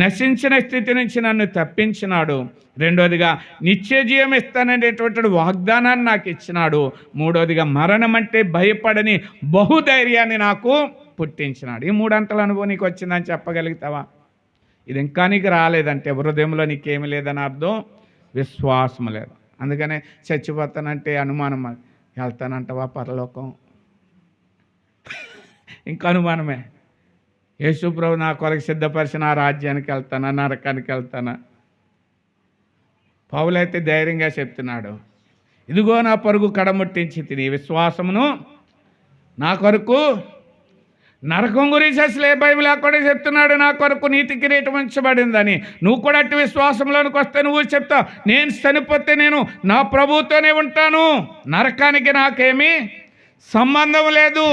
నశించిన స్థితి నుంచి నన్ను తప్పించినాడు. రెండోదిగా నిత్య జీవం ఇస్తాననేటువంటి వాగ్దానాన్ని నాకు ఇచ్చినాడు. మూడోదిగా మరణం అంటే భయపడని బహుధైర్యాన్ని నాకు పుట్టించినాడు. ఈ 3 అంతల అనుభవం నీకు వచ్చిందని చెప్పగలుగుతావా? ఇది ఇంకా నీకు రాలేదంటే హృదయంలో నీకేమి లేదని అర్థం, విశ్వాసం లేదు. అందుకనే చచ్చిపోతానంటే అనుమానం, వెళ్తానంటవా పరలోకం? ఇంకా అనుమానమే. యేసుప్రభు నా కొరకు సిద్ధపరిచిన ఆ రాజ్యానికి వెళ్తానా, నరకానికి వెళ్తానా? పౌలైతే ధైర్యంగా చెప్తున్నాడు, ఇదిగో నా పరుగు కడముట్టించి తిని విశ్వాసమును నా కొరకు నరకం గురించి అసలు ఏ బైబిల్ అక్కడే చెప్తున్నాడు, నా కొరకు నీతి కిరీటం ఉంచబడిందని. నువ్వు కూడా అట్టి విశ్వాసంలోనికి వస్తే నువ్వు చెప్తావు, నేను చనిపోతే నేను నా ప్రభువుతోనే ఉంటాను, నరకానికి నాకేమీ సంబంధం లేదు,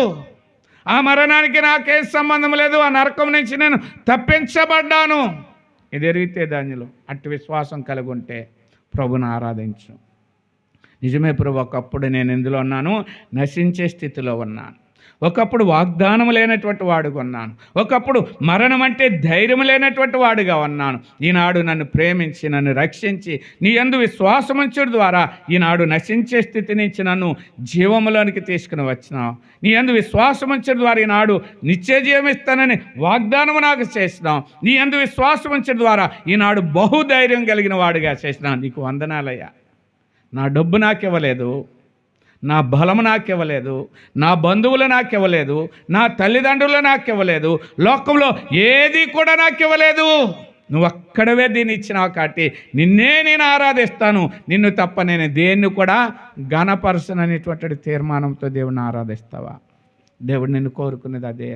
ఆ మరణానికి నాకేం సంబంధం లేదు, ఆ నరకం నుంచి నేను తప్పించబడ్డాను. ఇది ఎరిగితే దానిలో అట్టి విశ్వాసం కలిగి ఉంటే ప్రభుని ఆరాధించు. నిజమే ప్రభు, ఒకప్పుడు నేను ఎందులో ఉన్నాను, నశించే స్థితిలో ఉన్నాను. ఒకప్పుడు వాగ్దానం లేనటువంటి వాడుగా ఉన్నాను. ఒకప్పుడు మరణం అంటే ధైర్యం లేనటువంటి వాడుగా ఉన్నాను. ఈనాడు నన్ను ప్రేమించి నన్ను రక్షించి నీ యందు విశ్వాసం ఉంచడం ద్వారా ఈనాడు నశించే స్థితి నుంచి నన్ను జీవములోనికి తీసుకుని వచ్చినావు. నీ యందు విశ్వాసం ఉంచడం ద్వారా ఈనాడు నిత్య జీవం ఇస్తానని వాగ్దానం నాకు చేసినావు. నీ యందు విశ్వాసం ఉంచడం ద్వారా ఈనాడు బహుధైర్యం కలిగిన వాడుగా చేసినావు. నీకు వందనాలయ్యా. నా డబ్బు నాకు ఇవ్వలేదు, నా బలము నాకు ఇవ్వలేదు, నా బంధువులు నాకు ఇవ్వలేదు, నా తల్లిదండ్రులు నాకు ఇవ్వలేదు, లోకంలో ఏది కూడా నాకు ఇవ్వలేదు. నువ్వు అక్కడవే దీన్ని ఇచ్చినావు కాబట్టి నిన్నే నేను ఆరాధిస్తాను, నిన్ను తప్ప నేను దేన్ని కూడా ఘనపరచననేటువంటి తీర్మానంతో దేవుడిని ఆరాధిస్తావా? దేవుడు నిన్ను కోరుకునేది అదే,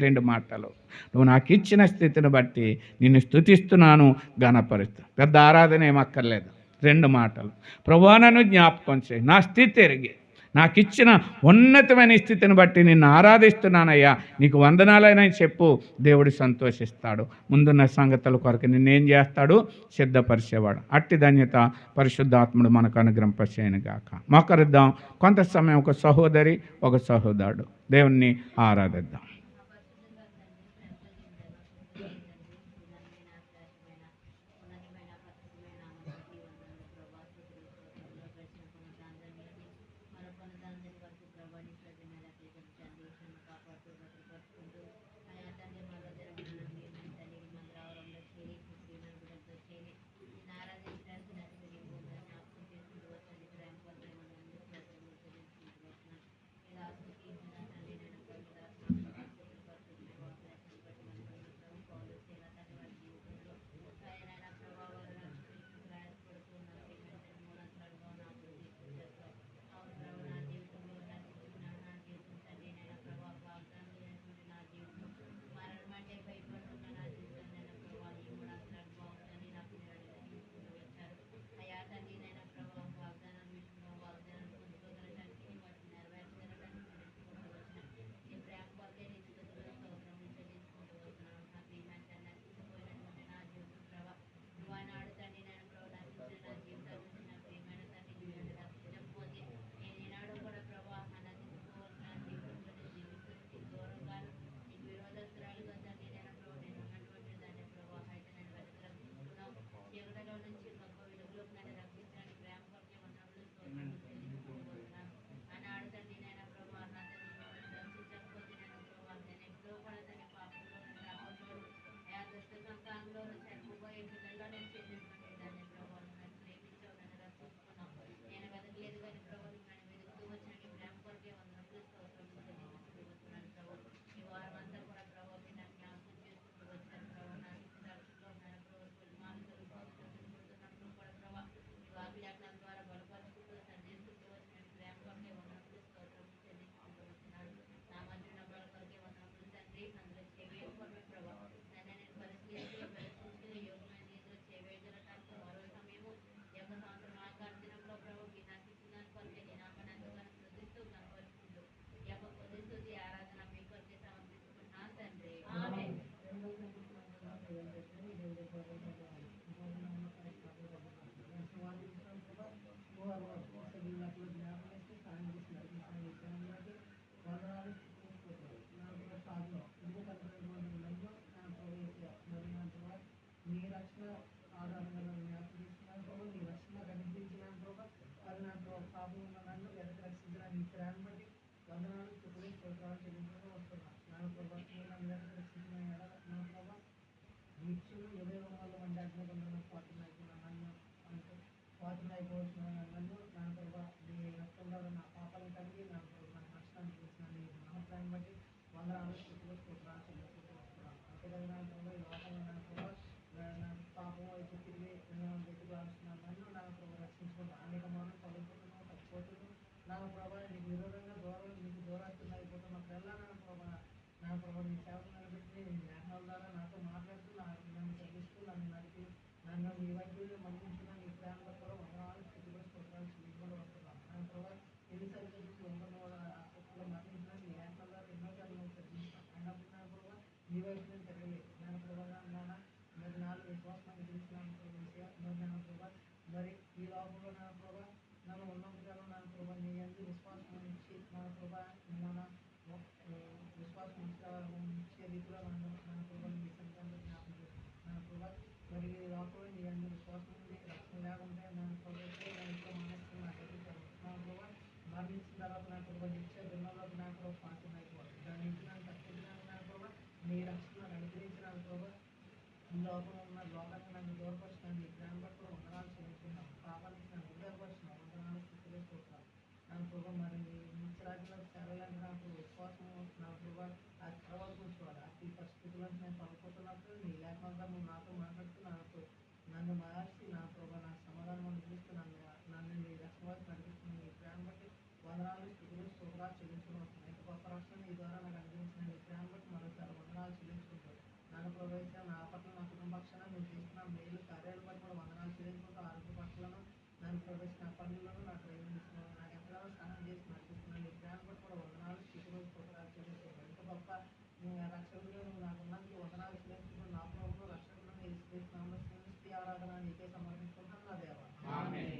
రెండు మాటలు. నువ్వు నాకు ఇచ్చిన స్థితిని బట్టి నిన్ను స్తుతిస్తున్నాను, ఘనపరుస్తా. పెద్ద ఆరాధన ఏమక్కర్లేదు, 2 మాటలు. ప్రభువా నన్ను జ్ఞాపకం చేయి, నా స్థితి ఎరిగి నాకు ఇచ్చిన ఉన్నతమైన స్థితిని బట్టి నిన్ను ఆరాధిస్తున్నానయ్యా, నీకు వందనాలైనా చెప్పు. దేవుడు సంతోషిస్తాడు. ముందున్న సంగతుల కొరకు నిన్నేం చేస్తాడు, సిద్ధపరిచేవాడు. అట్టి ధన్యత పరిశుద్ధాత్ముడు మనకు అనుగ్రహింపచేయను గాక. మోకరిద్దాం. కొంత సమయం ఒక సహోదరి ఒక సహోదరుడు దేవుణ్ణి ఆరాధిద్దాం. ప్రభావ నీ సేవలు నిలబెట్టి నీ లేఖనాల ద్వారా నాతో మాట్లాడుతూ నన్ను చదివిస్తూ నన్ను నడిపి నన్ను నీ వైద్యులు మరణించిన నీ ప్రేమలో కూడా వందనాలు స్థితిలో స్తోత్రాలు చెల్లించుకుంటూ వస్తున్నాను నా ప్రభావ ఎన్ని సరిగ్గా వందల ఇప్పుడు మరణించిన నీ లేఖనాల ద్వారా ఎన్నో సార్లు చదివిస్తాను అయినప్పుడు నా ప్రభావ నీ వైపు నేను తిరగలేదు నేను ప్రభావ మరి నాలుగు విశ్వాసాన్ని గురించినాను మరి నా ప్రభావ మరి ఈ లోపంలో నా ప్రభావ నన్ను ఉన్నంతకాలం నా ప్రభావ నీ అందు విశ్వాసం ఉంచి నా ప్రభావ మన విశ్వాసం ఉంచే రీతిలో నన్ను నా ప్రభావ నీ సంతానంలో జ్ఞాపకం చేస్తున్నాను నా ప్రభావ మరి ఈ లోపంలో నీ అందు విశ్వాసం ఉంది రక్షణ లేకుంటే నా ప్రభావ నా ఇంట్లో మానేస్తున్న నాకైతే నా ప్రభావ మరణించిన తర్వాత నా ప్రభావ నిత్య దినంలోకి నా ప్రభావ పాఠం అయిపోతుంది దాని నుంచి నన్ను తప్పించినాను నా ప్రభావ నీ రక్షణ అనుగ్రహించిన ప్రభావ ఈ లోకంలో ఉన్న లోకాన్ని నన్ను దూరపరుచున్నాను నీ ప్రేమ పట్ల వందనాలు చెల్లించుకున్నాను పాపానికి నన్ను దూరపరుచున్నాను వందనాలు స్థితిలో చూస్తున్నాను నా ప్రభావ మరి నిత్యరాజ్యంలో చేరాలంటే నాకు విశ్వాసం నా ప్రభావ ఆ తర్వాత కూర్చోవాలి అతి పరిస్థితుల్లో నేను పడిపోతున్నప్పుడు నీ లేకుండా నువ్వు నాతో మాట్లాడుతూ నన్ను మార్చి నా ప్రభావ నా సమాధానం అనుభవిస్తూ నన్ను నీ రక్షణ నడిపిస్తున్న నీ ప్రేమ బట్టి వందనాలు స్థితిలో స్తోత్రాలు చెల్లించుకుని వస్తున్నాయి ఇంత గొప్ప రక్షణ నీ ద్వారా నాకు అందించిన నీ ప్రేమ బట్టి మరోసారి వందనాలు చెల్లించుకుంటాను నన్ను ప్రభావించిన నా పట్ల నా కుటుంబ పక్షాన నువ్వు చేస్తున్న మేలు కార్యాలు బట్టి కూడా వందనాలు చెల్లించుకుంటూ ఆరోగ్య పట్లను నన్ను ప్రవేశించిన పనులను నా ట్రైనింగ్ ఇస్తున్నాను నాకు ఎంతగానో సహాయం చేసి నడిపిస్తున్నాను నీ ప్రేమ బట్టి కూడా వందనాలు స్థితిలో స్తోత్రాలు చెల్లించుకుంటాను ఇంత గొప్ప రక్షకుడిగా నువ్వు నాకు ఉన్నందుకు వందనాలు చెల్లించుకుంటూ నా ప్రభుత్వం రక్షకులను ఇస్తున్నాము స్థితి ఆరాధన నీకే సమర్పించుకుంటాను నా దేవా ఆమేన్.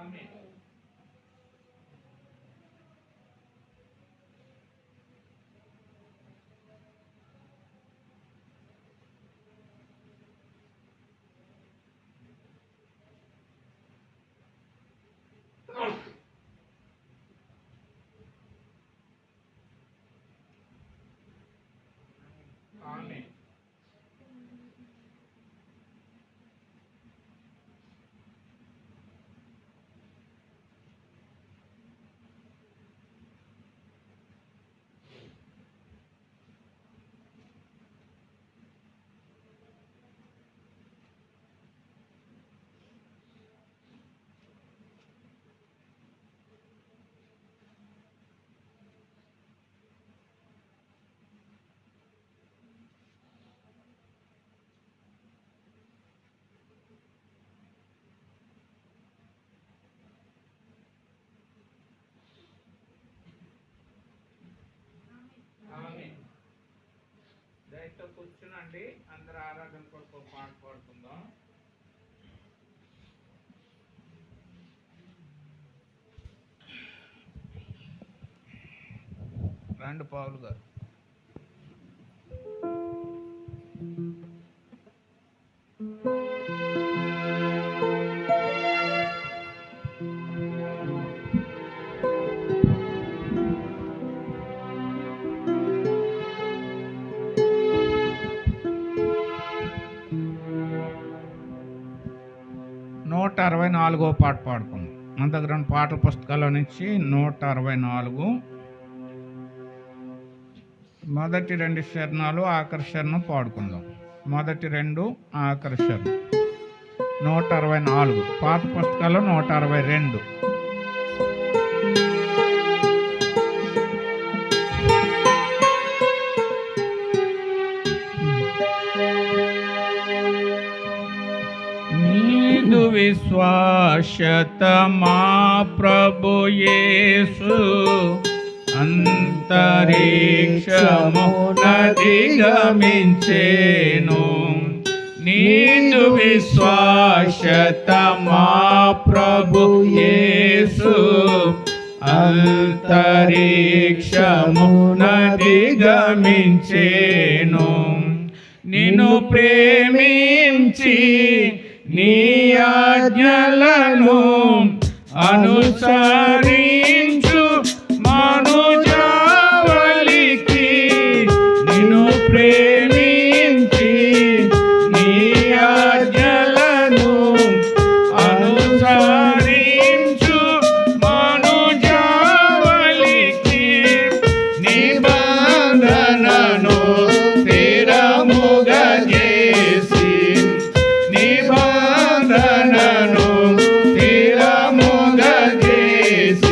ఆమేన్. ఆమేన్. దయతో కూర్చునండి. అందరూ ఆరాధన కొరకు ఒక పాట పాడుకుందాం. రండి పౌలు గారు. నూట 64వ పాట పాడుకుందాం. మన దగ్గర ఉన్న పాటల పుస్తకాల నుంచి 164 మొదటి 2 శరణాలు ఆఖరి శరణం పాడుకుందాం. మొదటి 2 ఆఖరి శరణం 164 పాత పుస్తకాల్లో 162. నీదు విశ్వాసత మా ప్రభు యేసు అంతరిక్షమునధిగమించెను. నీదు విశ్వాసత మా ప్రభు యేసు అంతరిక్షమునధిగమించెను. నిన్ను ప్రేమించి నీ ఆజ్ఞలను అనుసరించు మనుజావళికి నిన్ను ప్రేమించి నీ ఆజ్ఞలను అనుసరించు మనుజావళికి నిబంధనను స్థిరముగా చేసి నిబంధనను స్థిరముగా చేసి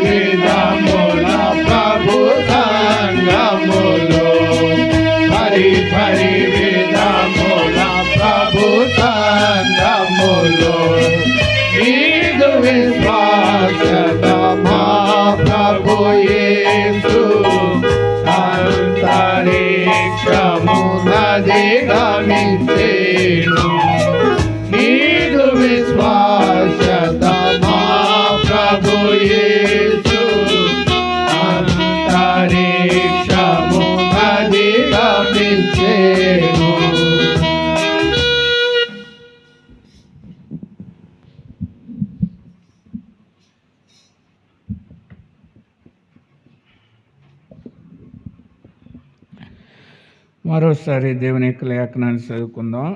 విధముల ప్రభు సంగములో విధముల ప్రభు సంగములో నీదు విశ్వాసత మా ప్రభు యేసు అంతరిక్షము నది గమించేను నీదు విశ్వాసత మా ప్రభు యేసు అంతరిక్షము నది గమించేను. మరోసారి దేవుని యొక్క లేఖనాన్ని చదువుకుందాం.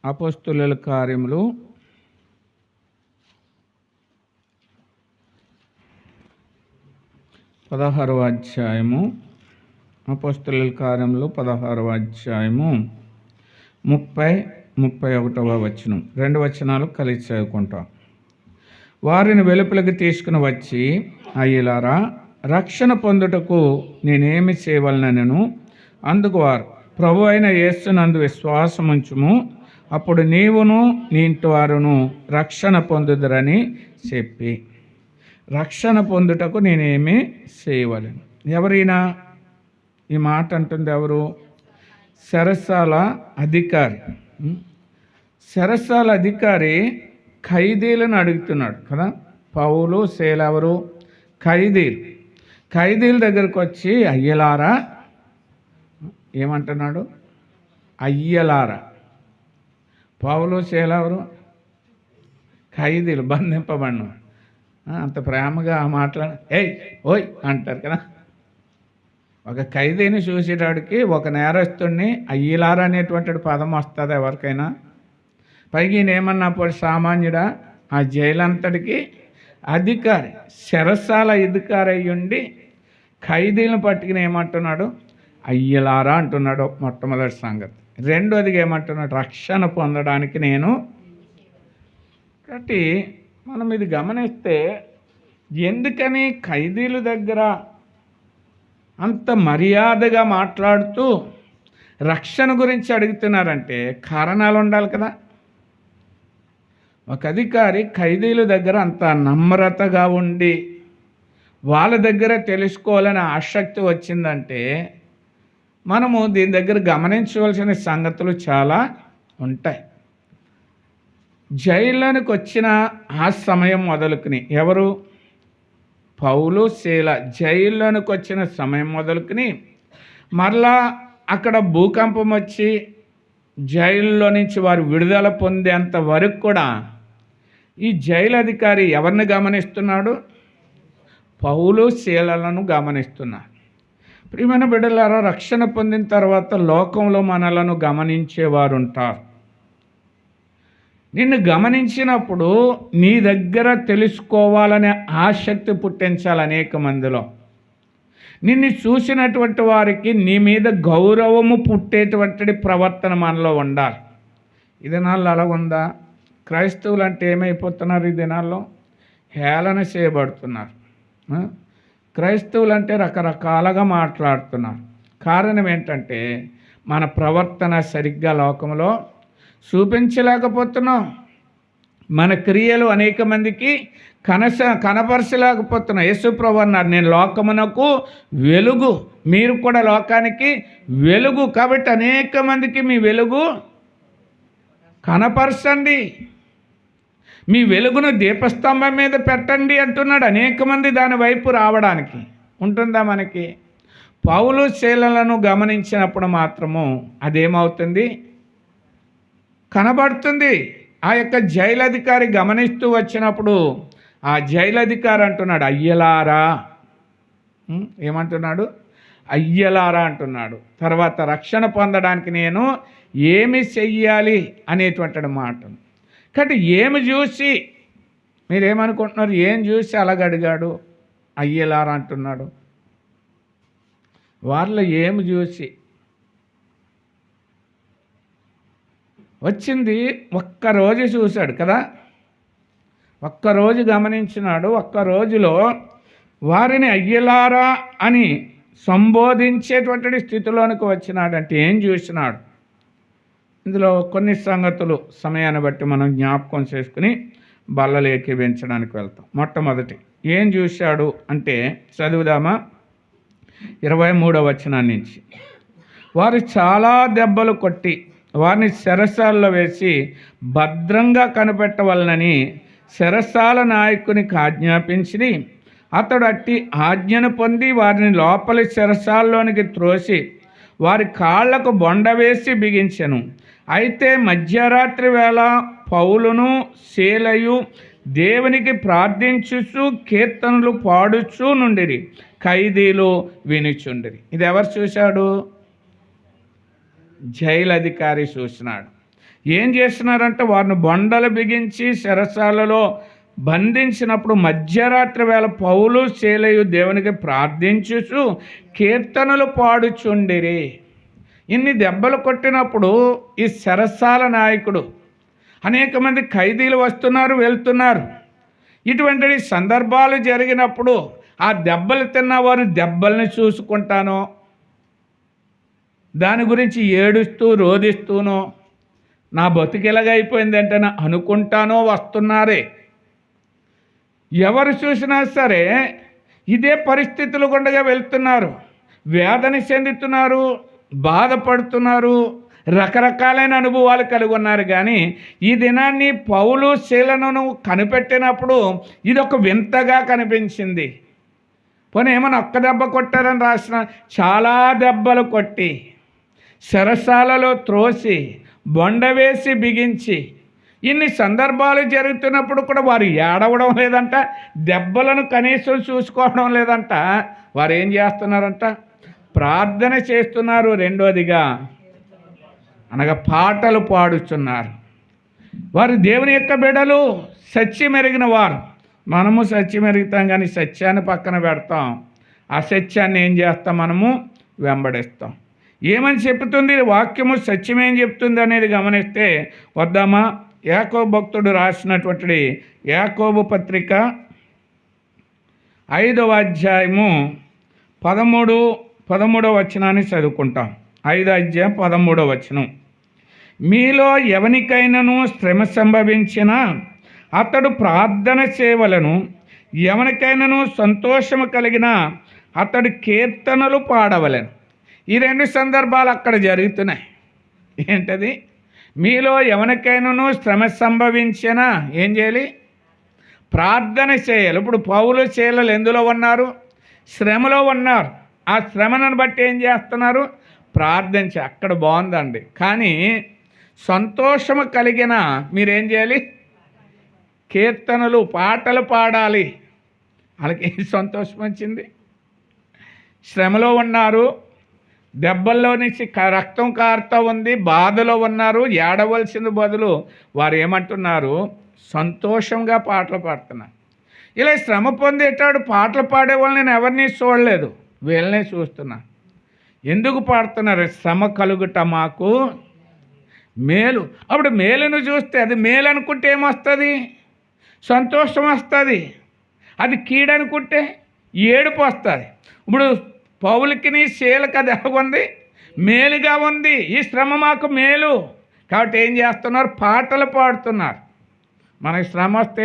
అపోస్తులుల కార్యములు 16వ అధ్యాయము. అపోస్తులుల కార్యములు 16వ అధ్యాయము 30-31వ వచనం. 2 వచనాలు కలిసి చదువుకుంటాం. వారిని వెలుపలికి తీసుకుని వచ్చి, అయ్యలారా, రక్షణ పొందుటకు నేనేమి చేయవలనను? అందుకు వారు, ప్రభు అయిన యేసునందు విశ్వాసముంచుము, అప్పుడు నీవును నీ ఇంటి వారును రక్షణ పొందుదురని చెప్పి. రక్షణ పొందుటకు నేనేమి చేయవలను? ఎవరైనా ఈ మాట అంటుంది ఎవరు? చెరసాల అధికారి. చెరసాల అధికారి ఖైదీలను అడుగుతున్నాడు కదా. పౌలు శీల ఎవరు? ఖైదీల దగ్గరకు వచ్చి, అయ్యలారా ఏమంటున్నాడు? అయ్యలారా. పౌలు శీల ఎవరు? ఖైదీలు, బంధింపబడిన. అంత ప్రేమగా ఏయ్ ఓయ్ అంటారు కదా. ఒక ఖైదీని చూసేటాడికి, ఒక నేరస్తుడిని అయ్యలారా అనేటువంటి పదం వస్తుంది ఎవరికైనా? పైకి ఈయన ఏమన్నప్పుడు సామాన్యుడా? ఆ జైలంతటికి అధికారి, చెరసాల అధికారి అయ్యుండి ఖైదీలను పట్టుకుని ఏమంటున్నాడు? అయ్యలారా అంటున్నాడు. మొట్టమొదటి సంగతి. రెండోదిగా ఏమంటున్నాడు? రక్షణ పొందడానికి నేను. కాబట్టి మనం ఇది గమనిస్తే, ఎందుకని ఖైదీల దగ్గర అంత మర్యాదగా మాట్లాడుతూ రక్షణ గురించి అడుగుతున్నారంటే కారణాలు ఉండాలి కదా. ఒక అధికారి ఖైదీల దగ్గర అంత నమ్రతగా ఉండి వాళ్ళ దగ్గర తెలుసుకోవాలనే ఆసక్తి వచ్చిందంటే, మనము దీని దగ్గర గమనించవలసిన సంగతులు చాలా ఉంటాయి. జైల్లోనికి వచ్చిన ఆ సమయం మొదలుకుని, ఎవరు? పౌలు శీల జైల్లోనికి వచ్చిన సమయం మొదలుకుని, మరలా అక్కడ భూకంపం వచ్చి జైల్లో నుంచి వారు విడుదల పొందేంత వరకు కూడా ఈ జైలు అధికారి ఎవరిని గమనిస్తున్నాడు? పౌలు శీలలను గమనిస్తున్నాడు. ప్రియమైన బిడ్డలారా, రక్షణ పొందిన తర్వాత లోకంలో మనలను గమనించేవారు ఉంటారు. నిన్ను గమనించినప్పుడు నీ దగ్గర తెలుసుకోవాలనే ఆసక్తి పుట్టించాలి అనేక మందిలో. నిన్ను చూసినటువంటి వారికి నీ మీద గౌరవము పుట్టేటువంటి ప్రవర్తన మనలో ఉండాలి. ఈ దినాల్లో అలా ఉందా? క్రైస్తవులు అంటే ఏమైపోతున్నారు? ఈ దినాల్లో హేళన చేయబడుతున్నారు. క్రైస్తవులు అంటే రకరకాలుగా మాట్లాడుతున్నారు. కారణం ఏంటంటే, మన ప్రవర్తన సరిగ్గా లోకంలో చూపించలేకపోతున్నాం. మన క్రియలు అనేక మందికి కనపరచలేకపోతున్నాం. యేసుప్రభు అన్నారు, నేను లోకమునకు వెలుగు, మీరు కూడా లోకానికి వెలుగు. కాబట్టి అనేక మందికి మీ వెలుగు కనపరచండి, మీ వెలుగును దీపస్తంభం మీద పెట్టండి అంటున్నాడు. అనేక మంది దాని వైపు రావడానికి ఉంటుందా మనకి? పౌలు శీలలను గమనించినప్పుడు మాత్రము అదేమవుతుంది? కనబడుతుంది. ఆ యొక్క జైలధికారి గమనిస్తూ వచ్చినప్పుడు ఆ జైలధికారి అంటున్నాడు, అయ్యలారా. ఏమంటున్నాడు? అయ్యలారా అంటున్నాడు. తర్వాత రక్షణ పొందడానికి నేను ఏమి చెయ్యాలి అనేటువంటి మాట. కాబట్టి ఏమి చూసి, మీరేమనుకుంటున్నారు? ఏం చూసి అలాగడిగాడు అయ్యలారా అంటున్నాడు? వాళ్ళ ఏమి చూసి వచ్చింది? ఒక్కరోజు చూశాడు కదా. ఒక్కరోజు గమనించినాడు. ఒక్క రోజులో వారిని అయ్యలారా అని సంబోధించేటువంటి స్థితిలోనికి వచ్చినాడంటే ఏం చూసినాడు? ఇందులో కొన్ని సంగతులు సమయాన్ని బట్టి మనం జ్ఞాపకం చేసుకుని బల్లలు ఏకీవించడానికి వెళ్తాం. మొట్టమొదటి ఏం చూశాడు అంటే చదువుదామా? 23వ వచనం నుంచి. వారు చాలా దెబ్బలు కొట్టి వారిని చెరసాలలో వేసి భద్రంగా కనిపెట్టవలనని చెరసాల నాయకునికి ఆజ్ఞాపించి అతడు అట్టి ఆజ్ఞను పొంది వారిని లోపలి చెరసాలలోనికి త్రోసి వారి కాళ్లకు బొండ వేసి బిగించెను. అయితే మధ్యరాత్రి వేళ పౌలును శీలయు దేవునికి ప్రార్థించుచు కీర్తనలు పాడుచూ నుండిరి, ఖైదీలు వినుచుండిరి. ఇది ఎవరు చూశాడు? జైలు అధికారి చూసినాడు. ఏం చేస్తున్నారంటే వారిని బొండలు బిగించి చెరసాలలో బంధించినప్పుడు మధ్యరాత్రి వేళ పౌలు శీలయు దేవునికి ప్రార్థించుచు కీర్తనలు పాడుచుండిరి. ఇన్ని దెబ్బలు కొట్టినప్పుడు ఈ చెరసాల నాయకుడు, అనేక మంది ఖైదీలు వస్తున్నారు వెళ్తున్నారు. ఇటువంటి సందర్భాలు జరిగినప్పుడు ఆ దెబ్బలు తిన్నవారు దెబ్బల్ని చూసుకుంటానో, దాని గురించి ఏడుస్తూ రోధిస్తూనో, నా బతుకిలాగైపోయిందంటే నా అనుకుంటానో వస్తున్నారే. ఎవరు చూసినా సరే ఇదే పరిస్థితులు గుండగా వెళ్తున్నారు, వేదన చెందుతున్నారు, బాధపడుతున్నారు, రకరకాలైన అనుభవాలు కలిగి ఉన్నారు. కానీ ఈ దినాన్ని పౌలు శీలను కనిపెట్టినప్పుడు ఇది ఒక వింతగా కనిపించింది. పోనీ ఏమన్నా ఒక్క దెబ్బ కొట్టారని రాసిన, చాలా దెబ్బలు కొట్టి చెరసాలలో త్రోసి బొండ వేసి బిగించి ఇన్ని సందర్భాలు జరుగుతున్నప్పుడు కూడా వారు ఏడవడం లేదంట, దెబ్బలను కనీసం చూసుకోవడం లేదంట. వారు ఏం చేస్తున్నారంట? ప్రార్థన చేస్తున్నారు. రెండోదిగా అనగా పాటలు పాడుతున్నారు. వారు దేవుని యొక్క బిడ్డలు, సత్యం ఎరిగిన వారు. మనము సత్యం ఎరుగుతాం కానీ సత్యాన్ని పక్కన పెడతాం, అసత్యాన్ని ఏం చేస్తాం? మనము వెంబడిస్తాం. ఏమని చెప్తుంది వాక్యము? సత్యం ఏం చెప్తుంది అనేది గమనిస్తే వద్దామా? యాకోబు భక్తుడు రాసినటువంటి యాకోబు పత్రిక 5వ అధ్యాయము 13వ వచనాన్ని చదువుకుంటాం. 5వ అధ్యాయం 13వ వచనం. మీలో ఎవనికైనాను శ్రమ సంభవించినా అతడు ప్రార్థన చేయవలెను, ఎవనికైనాను సంతోషము కలిగినా అతడు కీర్తనలు పాడవలెను. ఈ రెండు సందర్భాలు అక్కడ జరుగుతున్నాయి. ఏంటది? మీలో ఎవరికైనాను శ్రమ సంభవించినా ఏం చేయాలి? ప్రార్థన చేయాలి. ఇప్పుడు పౌలు శీలలు ఎందులో ఉన్నారు? శ్రమలో ఉన్నారు. ఆ శ్రమను బట్టి ఏం చేస్తున్నారు? ప్రార్థించి. అక్కడ బాగుందండి. కానీ సంతోషము కలిగిన మీరేం చేయాలి? కీర్తనలు, పాటలు పాడాలి. వాళ్ళకి ఏం సంతోషం వచ్చింది? శ్రమలో ఉన్నారు, దెబ్బల్లో నుంచి రక్తం కారుతూ ఉంది, బాధలో ఉన్నారు, ఏడవలసిన బదులు వారు ఏమంటున్నారు? సంతోషంగా పాటలు పాడుతున్నారు. ఇలా శ్రమ పొందేటాడు పాటలు పాడే వాళ్ళని నేను ఎవరిని చూడలేదు, వీళ్ళనే చూస్తున్నా. ఎందుకు పాడుతున్నారు? శ్రమ కలుగుట మాకు మేలు. అప్పుడు మేలును చూస్తే అది మేలు అనుకుంటే ఏమొస్తుంది? సంతోషం వస్తుంది. అది కీడనుకుంటే ఏడుపు వస్తుంది. ఇప్పుడు పౌలుకిని శీలకు అది ఎలాగుంది? మేలుగా ఉంది. ఈ శ్రమ మాకు మేలు కాబట్టి ఏం చేస్తున్నారు? పాటలు పాడుతున్నారు. మనకి శ్రమ వస్తే